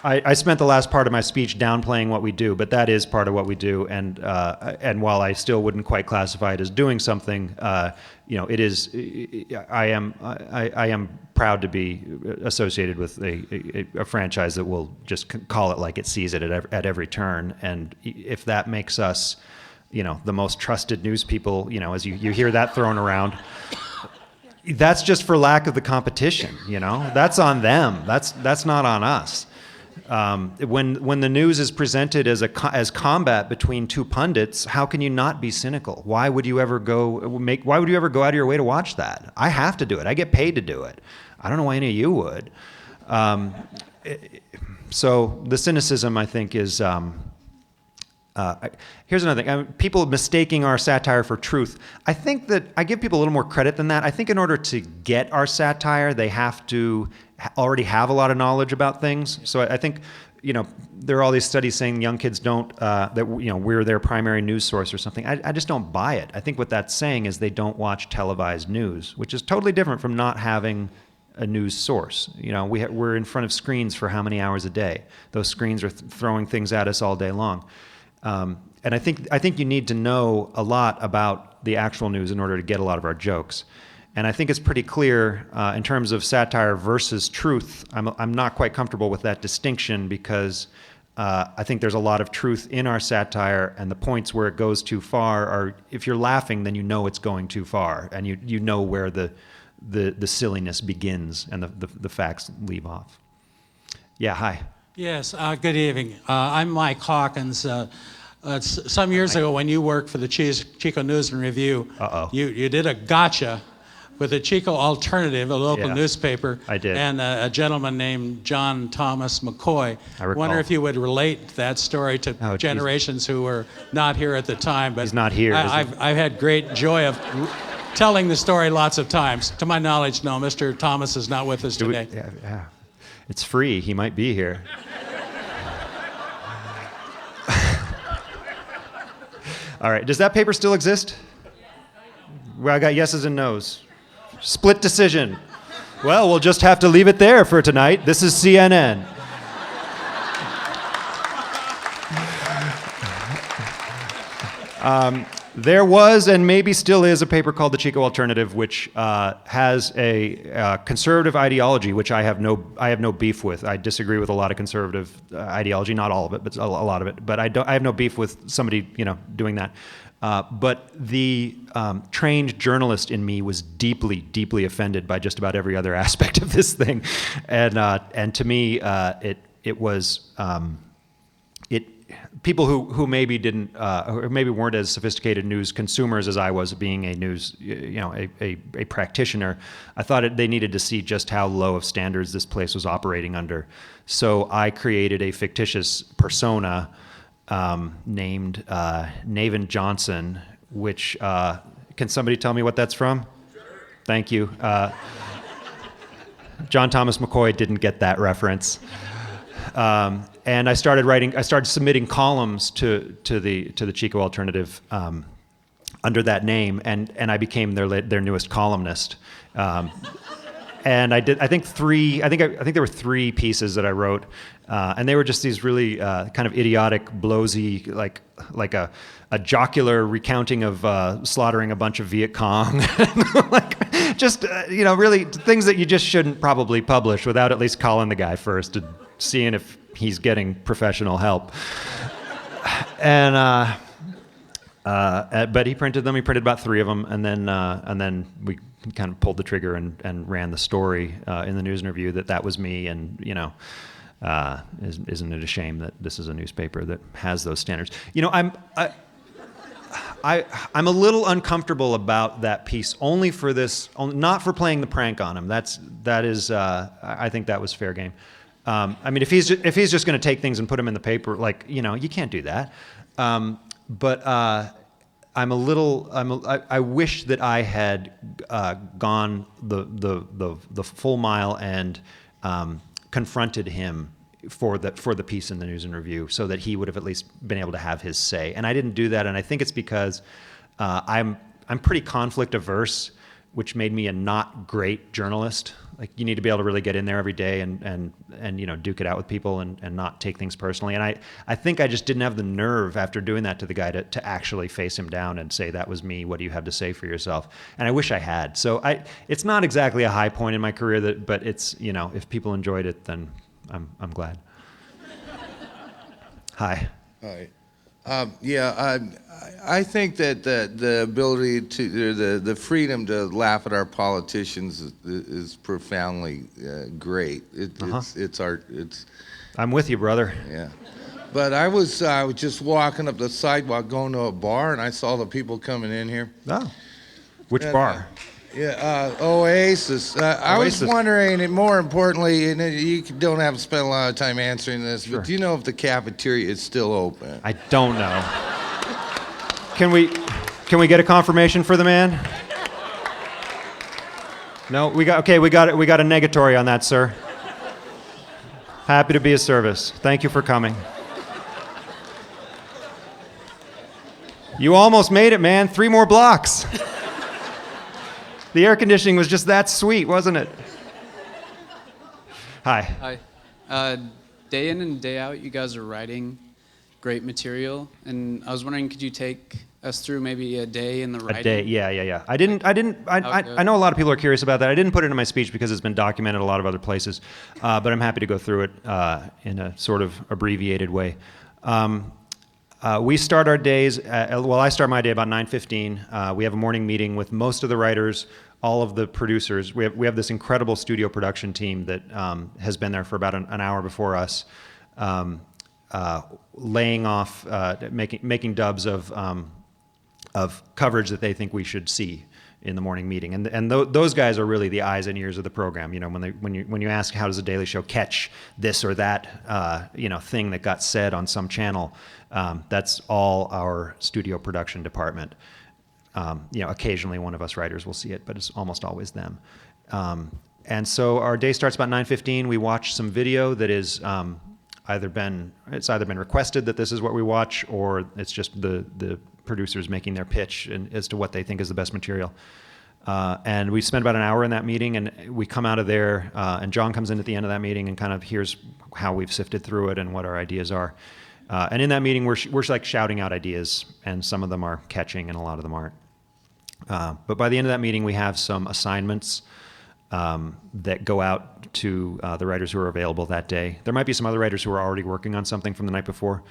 I spent the last part of my speech downplaying what we do, but that is part of what we do. And while I still wouldn't quite classify it as doing something, it is. I am proud to be associated with a franchise that will just call it like it sees it at every turn. And if that makes us, the most trusted news people, as you hear that thrown around. That's just for lack of the competition, That's on them. That's not on us. When the news is presented as as combat between two pundits, how can you not be cynical? Why would you ever go out of your way to watch that? I have to do it. I get paid to do it. I don't know why any of you would. So the cynicism, I think, is. Here's another thing. People mistaking our satire for truth. I think that I give people a little more credit than that. I think in order to get our satire, they have to already have a lot of knowledge about things. So I think, there are all these studies saying young kids don't, that, we're their primary news source or something. I just don't buy it. I think what that's saying is they don't watch televised news, which is totally different from not having a news source. We're in front of screens for how many hours a day? Those screens are throwing things at us all day long. And I think you need to know a lot about the actual news in order to get a lot of our jokes. And I think it's pretty clear in terms of satire versus truth. I'm not quite comfortable with that distinction because I think there's a lot of truth in our satire, and the points where it goes too far are, if you're laughing, then you know it's going too far, and you know where the silliness begins and the facts leave off. Yeah, hi. Yes, good evening. I'm Mike Hawkins. Some years ago, when you worked for the Chico News and Review, you did a gotcha with the Chico Alternative, a local newspaper. I did. And a gentleman named John Thomas McCoy. I recall. Wonder if you would relate that story to generations who were not here at the time. But he's not here. I've had great joy of telling the story lots of times. To my knowledge, no, Mr. Thomas is not with us today. Yeah. It's free. He might be here. All right. Does that paper still exist? Well, I got yeses and nos. Split decision. Well, we'll just have to leave it there for tonight. This is CNN. There was, and maybe still is, a paper called the Chico Alternative, which has a conservative ideology, which I have no beef with. I disagree with a lot of conservative ideology, not all of it, but a lot of it. But I have no beef with somebody doing that. But the trained journalist in me was deeply, deeply offended by just about every other aspect of this thing, and to me, it was. People who maybe didn't, or maybe weren't as sophisticated news consumers as I was, being a news, a practitioner, I thought they needed to see just how low of standards this place was operating under. So I created a fictitious persona named Navin Johnson, which can somebody tell me what that's from? Sure. Thank you. John Thomas McCoy didn't get that reference. And I started submitting columns to the Chico Alternative under that name, and I became their newest columnist. And I think there were 3 pieces that I wrote, and they were just these really kind of idiotic, blowsy, like a jocular recounting of slaughtering a bunch of Viet Cong, really things that you just shouldn't probably publish without at least calling the guy first and seeing if he's getting professional help. And but he printed them. He printed about 3 of them, and then we kind of pulled the trigger and ran the story in the News and Review that was me. And isn't it a shame that this is a newspaper that has those standards? I'm a little uncomfortable about that piece, only for this, not for playing the prank on him. That is I think that was fair game. I mean, if he's just going to take things and put them in the paper, you can't do that. But I wish that I had gone the full mile and confronted him for the piece in the News and Review, so that he would have at least been able to have his say. And I didn't do that, and I think it's because I'm pretty conflict averse, which made me a not great journalist. Like, you need to be able to really get in there every day and duke it out with people and not take things personally. And I think I just didn't have the nerve after doing that to the guy to actually face him down and say, that was me, what do you have to say for yourself? And I wish I had. So it's not exactly a high point in my career, but it's, if people enjoyed it, then I'm glad. Hi. Hi. I think that the ability to, the freedom to laugh at our politicians is profoundly great. It's I'm with you, brother. Yeah. But I was just walking up the sidewalk going to a bar, and I saw the people coming in here. Oh. Which And, bar? Oasis. I was Oasis. wondering, and more importantly, and you don't have to spend a lot of time answering this, Sure. but do you know if the cafeteria is still open? I don't know. Can we get a confirmation for the man? No, we got a negatory on that, sir. Happy to be of service. Thank you for coming. You almost made it, man. 3 more blocks. The air conditioning was just that sweet, wasn't it? Hi. Hi. Day in and day out, you guys are writing great material, and I was wondering, could you take us through maybe a day in the writing? A day, yeah. I know a lot of people are curious about that. I didn't put it in my speech because it's been documented a lot of other places, but I'm happy to go through it in a sort of abbreviated way. We start our days, I start my day about 9:15. We have a morning meeting with most of the writers, all of the producers. We have this incredible studio production team that has been there for about an hour before us, laying off, making dubs of coverage that they think we should see in the morning meeting, and those guys are really the eyes and ears of the program. You know, when you ask how does a Daily Show catch this or that thing that got said on some channel, that's all our studio production department. Occasionally one of us writers will see it, but it's almost always them. And so our day starts about 9:15. We watch some video that is either been requested that this is what we watch, or it's just the producers making their pitch as to what they think is the best material. And we spend about an hour in that meeting, and we come out of there, and Jon comes in at the end of that meeting and kind of hears how we've sifted through it and what our ideas are. And in that meeting, we're like shouting out ideas, and some of them are catching and a lot of them aren't. But by the end of that meeting, we have some assignments that go out to the writers who are available that day. There might be some other writers who are already working on something from the night before.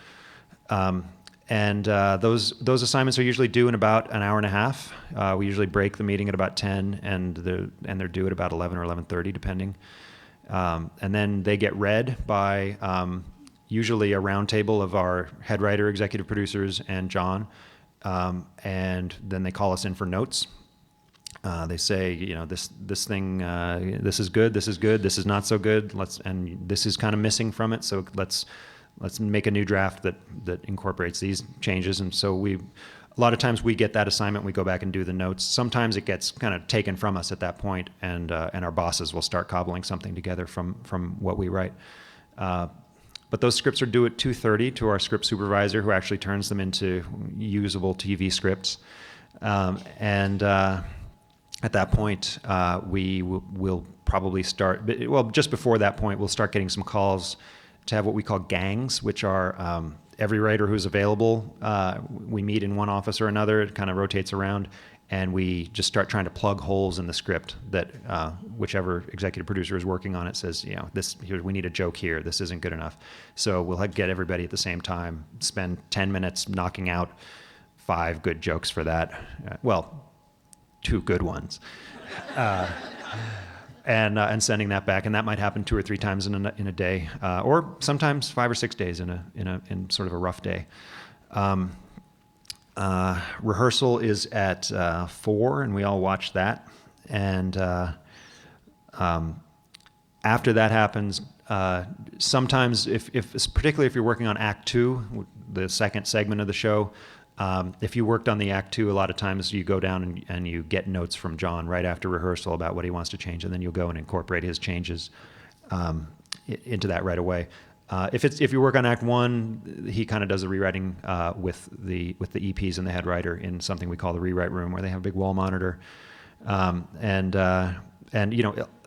And those assignments are usually due in about an hour and a half. We usually break the meeting at about 10, and they're due at about 11 or 11:30, depending. And then they get read by usually a round table of our head writer, executive producers, and Jon. And then they call us in for notes. They say, this thing, this is good, this is not so good, and this is kind of missing from it, so let's make a new draft that incorporates these changes. And so a lot of times we get that assignment, we go back and do the notes. Sometimes it gets kind of taken from us at that point, and our bosses will start cobbling something together from what we write. But those scripts are due at 2:30 to our script supervisor, who actually turns them into usable TV scripts. And at that point, we will probably start, just before that point, we'll start getting some calls to have what we call gangs, which are every writer who's available. We meet in one office or another. It kind of rotates around, and we just start trying to plug holes in the script that whichever executive producer is working on it says, we need a joke here. This isn't good enough. So we'll get everybody at the same time, spend 10 minutes knocking out 5 good jokes for that. 2 good ones. And sending that back, and that might happen 2 or 3 times in a day, or sometimes 5 or 6 days in sort of a rough day. Rehearsal is at 4, and we all watch that. And after that happens, sometimes, particularly if you're working on Act 2, the second segment of the show, if you worked on the Act 2, a lot of times you go down and you get notes from Jon right after rehearsal about what he wants to change, and then you'll go and incorporate his changes into that right away. If you work on Act 1, he kind of does the rewriting with the EPs and the head writer in something we call the rewrite room, where they have a big wall monitor, and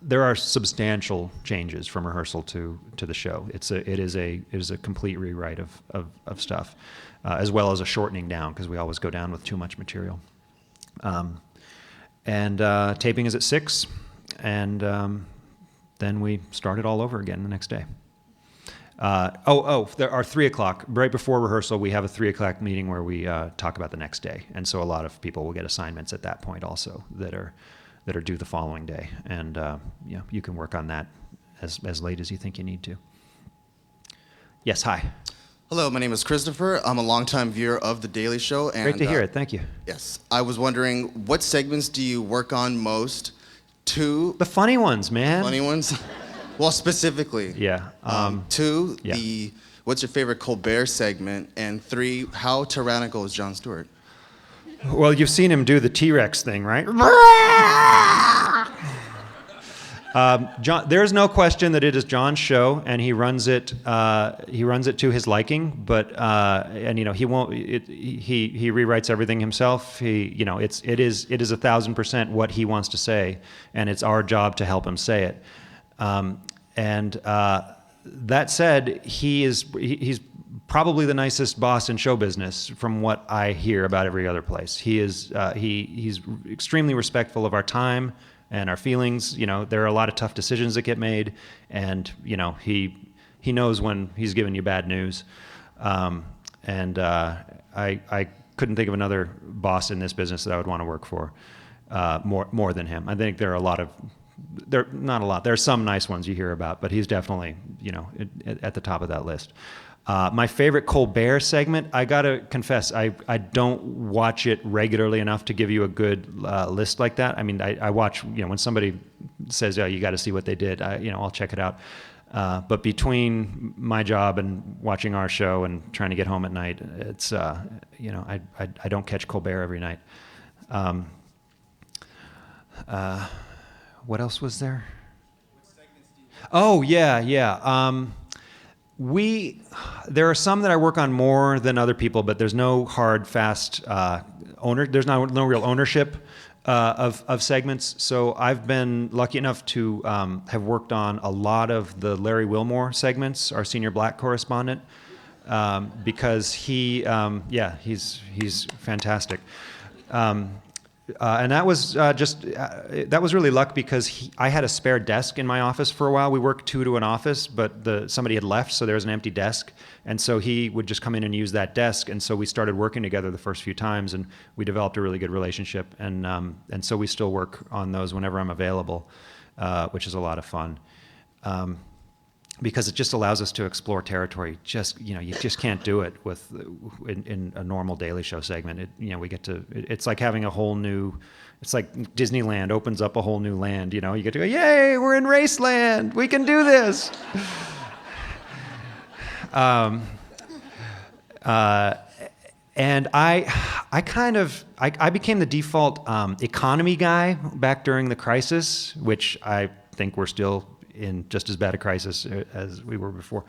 there are substantial changes from rehearsal to the show. It is a complete rewrite of stuff. As well as a shortening down, because we always go down with too much material. Taping is at 6, and then we start it all over again the next day. There are 3 o'clock. Right before rehearsal, we have a 3 o'clock meeting where we talk about the next day. And so a lot of people will get assignments at that point also that are due the following day. And you can work on that as late as you think you need to. Yes, hi. Hello, my name is Christopher. I'm a longtime viewer of The Daily Show. And, Great to hear it. Thank you. Yes. I was wondering, what segments do you work on most? Two, The funny ones, man. funny ones? Well, specifically. Yeah. Two, yeah. what's your favorite Colbert segment? And three, how tyrannical is Jon Stewart? Well, you've seen him do the T-Rex thing, right? John, there's no question that it is John's show, and he runs it. He runs it to his liking, but and you know he won't. He rewrites everything himself. It is 1,000% what he wants to say, and it's our job to help him say it. That said, he's probably the nicest boss in show business, from what I hear about every other place. He's extremely respectful of our time and our feelings. You know, there are a lot of tough decisions that get made, and you know, he knows when he's giving you bad news. I couldn't think of another boss in this business that I would want to work for more than him. I think there are not a lot. There are some nice ones you hear about, but he's definitely, you know, at the top of that list. My favorite Colbert segment, I gotta confess, I don't watch it regularly enough to give you a good list like that. I mean, I watch, you know, when somebody says, "Oh, you got to see what they did," I'll check it out. But between my job and watching our show and trying to get home at night, it's you know, I don't catch Colbert every night. What else was there? Oh yeah. There are some that I work on more than other people, but there's no hard, fast there's no real ownership of segments. So I've been lucky enough to have worked on a lot of the Larry Wilmore segments, our senior black correspondent, because he's fantastic. And that was that was really luck, because I had a spare desk in my office for a while. We worked two to an office, but somebody had left, so there was an empty desk. And so he would just come in and use that desk. And so we started working together the first few times, and we developed a really good relationship. And so we still work on those whenever I'm available, which is a lot of fun. Because it just allows us to explore territory. You just can't do it in a normal Daily Show segment. It's like having a whole new, it's like Disneyland opens up a whole new land. You know, you get to go, yay, we're in Raceland, we can do this. And I became the default economy guy back during the crisis, which I think we're still in just as bad a crisis as we were before.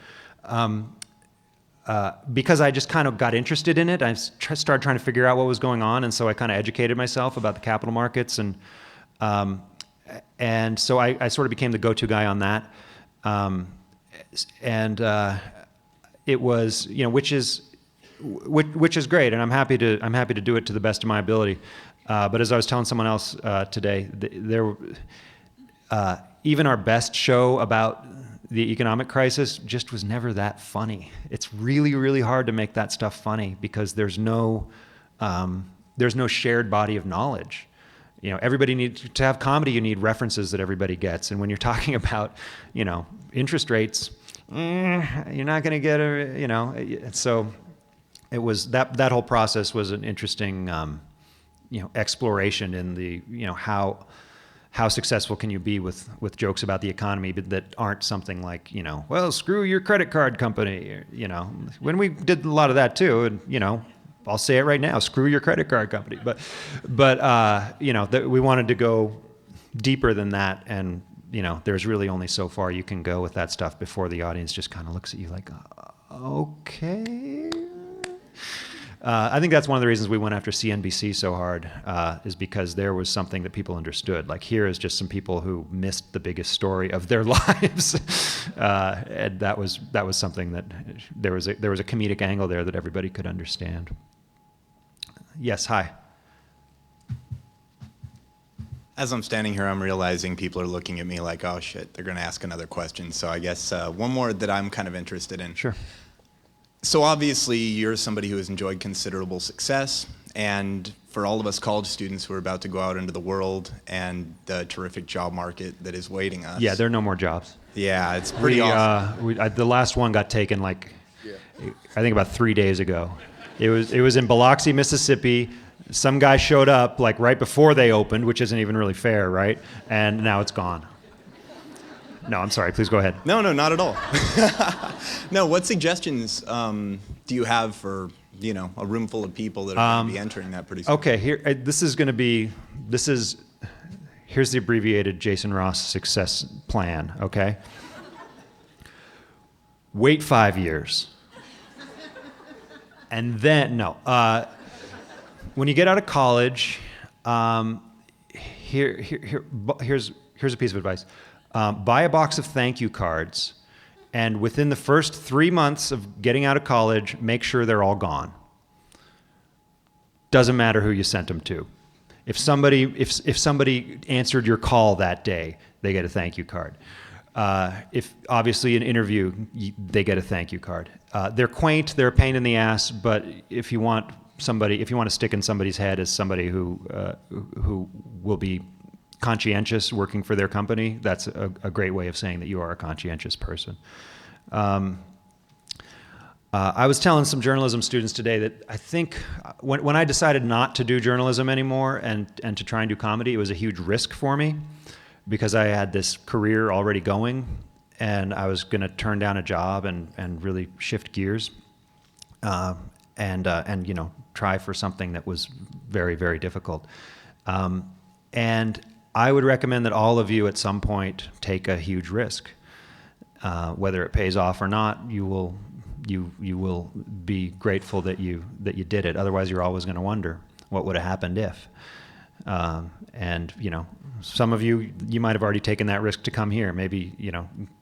Because I just kind of got interested in it. I started trying to figure out what was going on, and so I kind of educated myself about the capital markets, and so I sort of became the go-to guy on that. It was, you know, which is great, and I'm happy to do it to the best of my ability. But as I was telling someone else today, even our best show about the economic crisis just was never that funny. It's really, really hard to make that stuff funny, because there's no shared body of knowledge. You know, everybody needs to have comedy. You need references that everybody gets. And when you're talking about, you know, interest rates, you're not going to get so it was that whole process was an interesting, exploration in the, how successful can you be with jokes about the economy, but that aren't something like, well, screw your credit card company, when we did a lot of that too, and, I'll say it right now, screw your credit card company. But we wanted to go deeper than that, and, there's really only so far you can go with that stuff before the audience just kind of looks at you like, okay. I think that's one of the reasons we went after CNBC so hard, is because there was something that people understood. Like, here is just some people who missed the biggest story of their lives, and that was something that there was a comedic angle there that everybody could understand. Yes, hi. As I'm standing here, I'm realizing people are looking at me like, oh shit, they're going to ask another question. So I guess one more that I'm kind of interested in. Sure. So obviously, you're somebody who has enjoyed considerable success, and for all of us college students who are about to go out into the world and the terrific job market that is waiting us. Yeah, there are no more jobs. Yeah, it's pretty awesome. The last one got taken like I think about 3 days ago. It was in Biloxi, Mississippi. Some guy showed up like right before they opened, which isn't even really fair, right? And now it's gone. No, I'm sorry. Please go ahead. No, not at all. No, what suggestions do you have for, a room full of people that are going to be entering that pretty soon? Okay, here's the abbreviated Jason Ross success plan, okay? Wait 5 years. And then, when you get out of college, here's a piece of advice. Buy a box of thank you cards, and within the first 3 months of getting out of college, make sure they're all gone. Doesn't matter who you sent them to. If somebody answered your call that day, they get a thank you card. If obviously an interview, they get a thank you card. They're quaint, they're a pain in the ass, but if you want to stick in somebody's head as somebody who will be conscientious working for their company, that's a great way of saying that you are a conscientious person. I was telling some journalism students today that I think when I decided not to do journalism anymore and to try and do comedy, it was a huge risk for me because I had this career already going and I was going to turn down a job and really shift gears and try for something that was very, very difficult. And I would recommend that all of you at some point take a huge risk. Whether it pays off or not, you will be grateful that you did it. Otherwise, you're always going to wonder what would have happened if. And some of you might have already taken that risk to come here. Maybe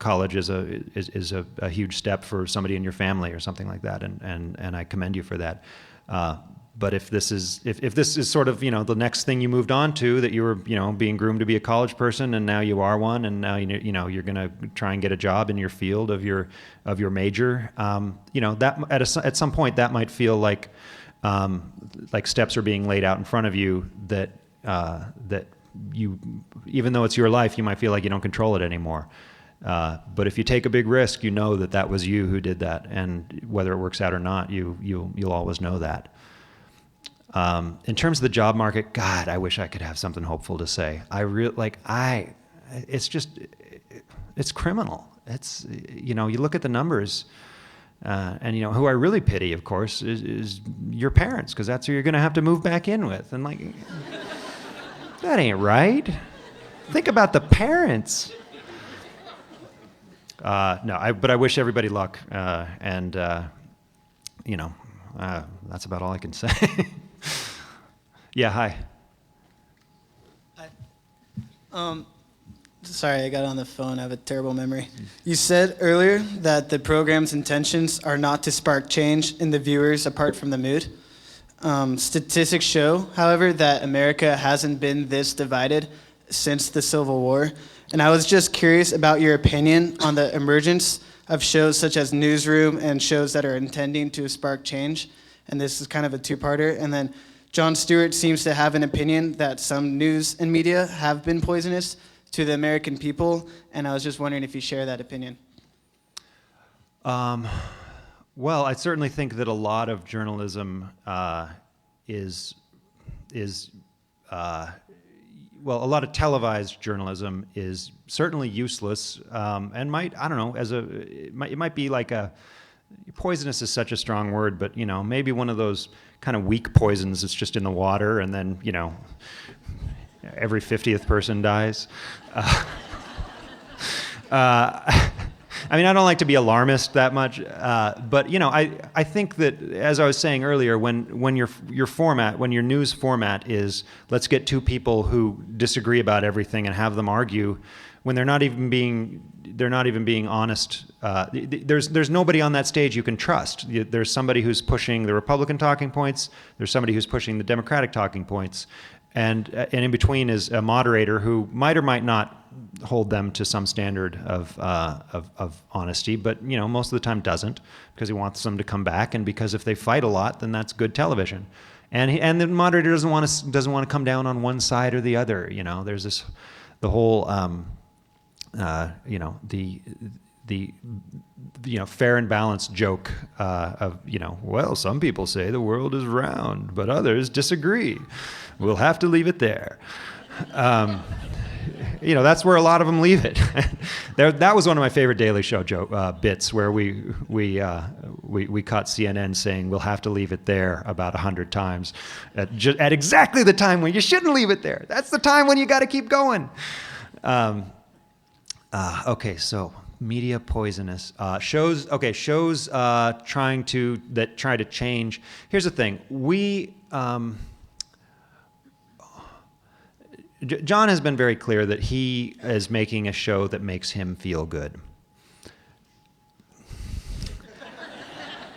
college is a huge step for somebody in your family or something like that, and I commend you for that. But if this is sort of the next thing you moved on to, that you were being groomed to be a college person and now you are one, and now you're going to try and get a job in your field of your major, that at some point that might feel like steps are being laid out in front of you that you, even though it's your life, you might feel like you don't control it anymore. But if you take a big risk, that was you who did that, and whether it works out or not, you'll always know that. In terms of the job market, God, I wish I could have something hopeful to say. It's criminal. It's, you look at the numbers, and who I really pity, of course, is your parents, because that's who you're going to have to move back in with. And that ain't right. Think about the parents. But I wish everybody luck, and that's about all I can say. Yeah, hi. Sorry, I got on the phone. I have a terrible memory. You said earlier that the program's intentions are not to spark change in the viewers apart from the mood. Statistics show, however, that America hasn't been this divided since the Civil War. And I was just curious about your opinion on the emergence of shows such as Newsroom and shows that are intending to spark change. And this is kind of a two-parter. And then Jon Stewart seems to have an opinion that some news and media have been poisonous to the American people. And I was just wondering if you share that opinion. Well, I certainly think that a lot of journalism a lot of televised journalism is certainly useless, and it might be like poisonous is such a strong word, but maybe one of those kind of weak poisons that's just in the water, and then every 50th person dies. I don't like to be alarmist that much, but I think that, as I was saying earlier, when your news format is, let's get two people who disagree about everything and have them argue, when they're not even being honest. There's nobody on that stage you can trust. There's somebody who's pushing the Republican talking points. There's somebody who's pushing the Democratic talking points, and in between is a moderator who might or might not hold them to some standard of honesty, but most of the time doesn't, because he wants them to come back, and because if they fight a lot, then that's good television. And the moderator doesn't want to come down on one side or the other. There's the whole fair and balanced joke of, well, some people say the world is round, but others disagree. We'll have to leave it there. That's where a lot of them leave it. That was one of my favorite Daily Show bits, where we caught CNN saying we'll have to leave it there about 100 times at exactly the time when you shouldn't leave it there. That's the time when you got to keep going. Okay, so media poisonous shows. Okay, shows try to change. Here's the thing: Jon has been very clear that he is making a show that makes him feel good.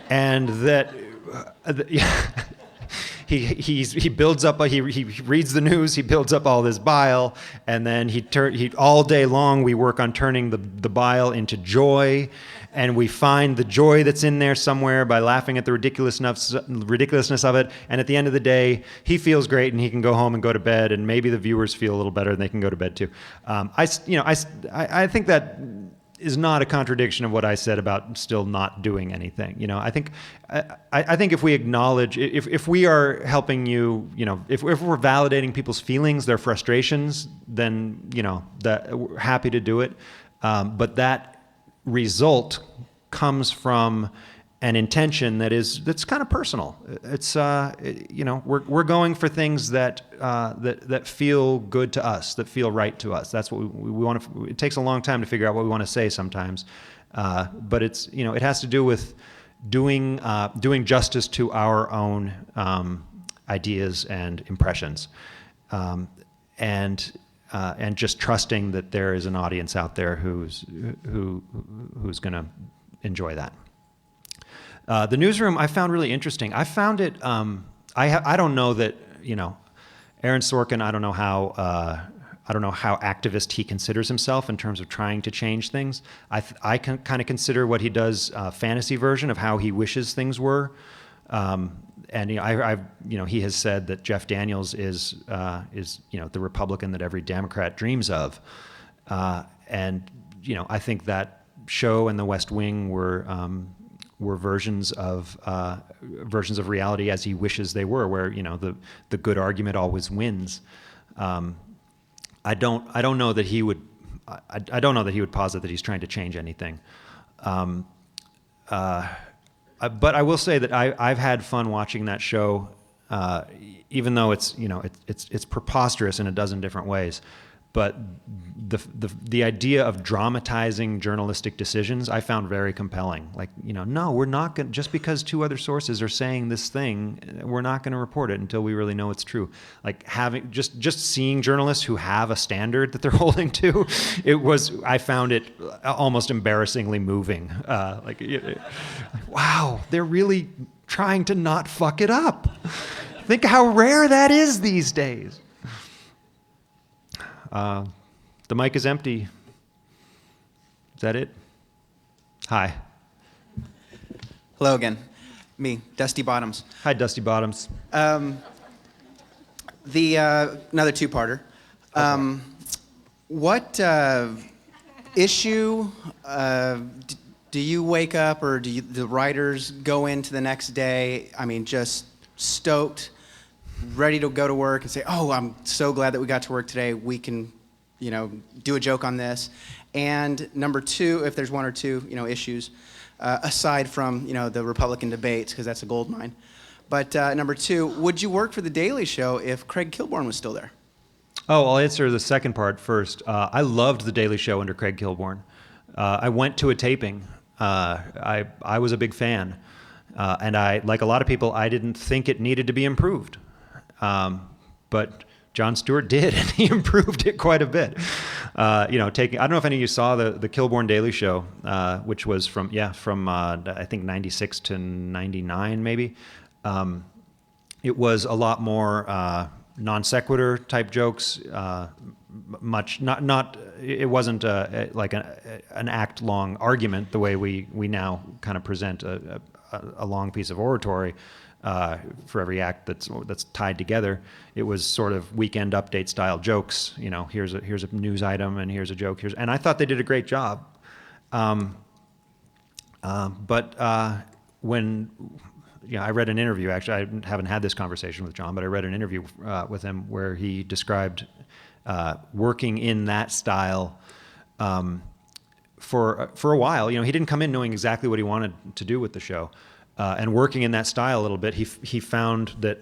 And that he builds up, he reads the news, he builds up all this bile, and then all day long we work on turning the bile into joy, and we find the joy that's in there somewhere by laughing at the ridiculousness of it, and at the end of the day, he feels great and he can go home and go to bed, and maybe the viewers feel a little better and they can go to bed too. I think that is not a contradiction of what I said about still not doing anything. I think if we acknowledge, if we are helping you, if we're validating people's feelings, their frustrations, then that we're happy to do it. But that result comes from an intention that's kind of personal. It's we're going for things that feel good to us, that feel right to us. That's what we want to. It takes a long time to figure out what we want to say sometimes, but it's it has to do with doing justice to our own ideas and impressions, and just trusting that there is an audience out there who's going to enjoy that. The newsroom I found really interesting. I found it. I don't know that Aaron Sorkin. I don't know how activist he considers himself in terms of trying to change things. I can kind of consider what he does fantasy version of how he wishes things were. And he has said that Jeff Daniels is the Republican that every Democrat dreams of, and I think that show and The West Wing were versions of reality as he wishes they were, where the good argument always wins. I don't know that he would posit that he's trying to change anything. But I will say that I've had fun watching that show, even though it's preposterous in a dozen different ways. But the idea of dramatizing journalistic decisions I found very compelling. Like, no, we're not going, just because two other sources are saying this thing, we're not going to report it until we really know it's true. Like having just seeing journalists who have a standard that they're holding to, I found it almost embarrassingly moving. Wow, they're really trying to not fuck it up. Think how rare that is these days. The mic is empty. Is that it? Hi. Hello again. Me, Dusty Bottoms. Hi, Dusty Bottoms. Another two-parter. What issue do you wake up, or do the writers go into the next day, just stoked, ready to go to work and say, oh, I'm so glad that we got to work today. We can, do a joke on this. And number two, if there's one or two, issues, aside from, the Republican debates, because that's a gold mine. But number two, would you work for The Daily Show if Craig Kilborn was still there? Oh, I'll answer the second part first. I loved The Daily Show under Craig Kilborn. I went to a taping. I was a big fan. And like a lot of people, I didn't think it needed to be improved. But Jon Stewart did, and he improved it quite a bit. I don't know if any of you saw the Kilborn Daily Show, which was from I think 96 to 99 maybe. It was a lot more non sequitur type jokes. It wasn't like an act long argument the way we now kind of present a long piece of oratory. For every act that's tied together. It was sort of Weekend Update style jokes. Here's a news item and here's a joke. And I thought they did a great job. When I read an interview, actually, I haven't had this conversation with Jon, but I read an interview with him where he described working in that style for a while. He didn't come in knowing exactly what he wanted to do with the show, and working in that style a little bit, he found that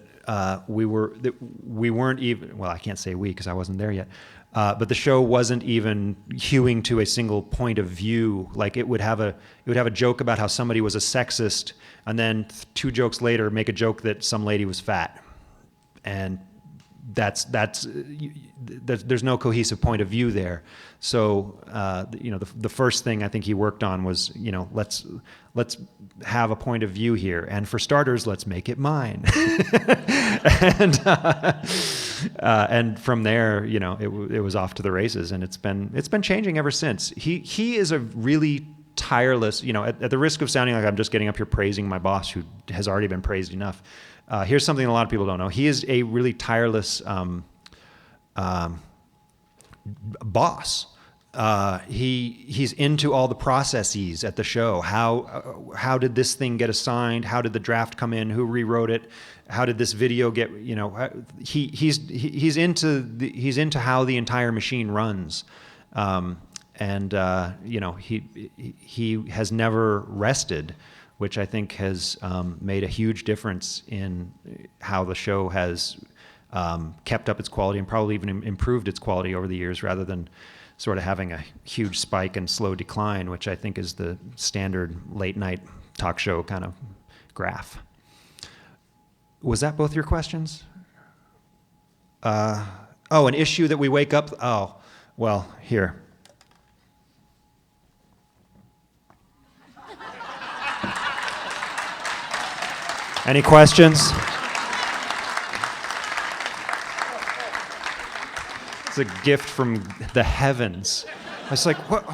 we weren't even, well, I can't say we because I wasn't there yet, but the show wasn't even hewing to a single point of view. Like it would have a joke about how somebody was a sexist, and then 2 jokes later make a joke that some lady was fat, and there's no cohesive point of view there. So the first thing I think he worked on was let's have a point of view here, and for starters, let's make it mine. And from there, it was off to the races, and it's been changing ever since. He is a really tireless, at the risk of sounding like I'm just getting up here praising my boss, who has already been praised enough. Here's something a lot of people don't know. He is a really tireless boss. He's into all the processes at the show. How did this thing get assigned? How did the draft come in? Who rewrote it? How did this video get? He's into how the entire machine runs, and he has never rested, which I think has made a huge difference in how the show has kept up its quality and probably even improved its quality over the years, rather than sort of having a huge spike and slow decline, which I think is the standard late night talk show kind of graph. Was that both your questions? An issue that we wake up, well, here. Any questions? It's a gift from the heavens. It's like, what?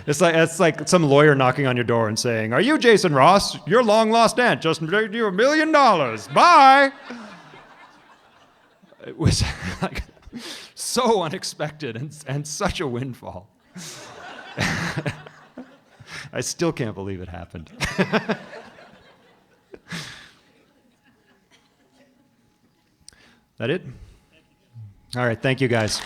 It's like some lawyer knocking on your door and saying, "Are you Jason Ross? Your long lost aunt just paid you $1 million. Bye." It was like so unexpected and such a windfall. I still can't believe it happened. That it? All right, thank you guys.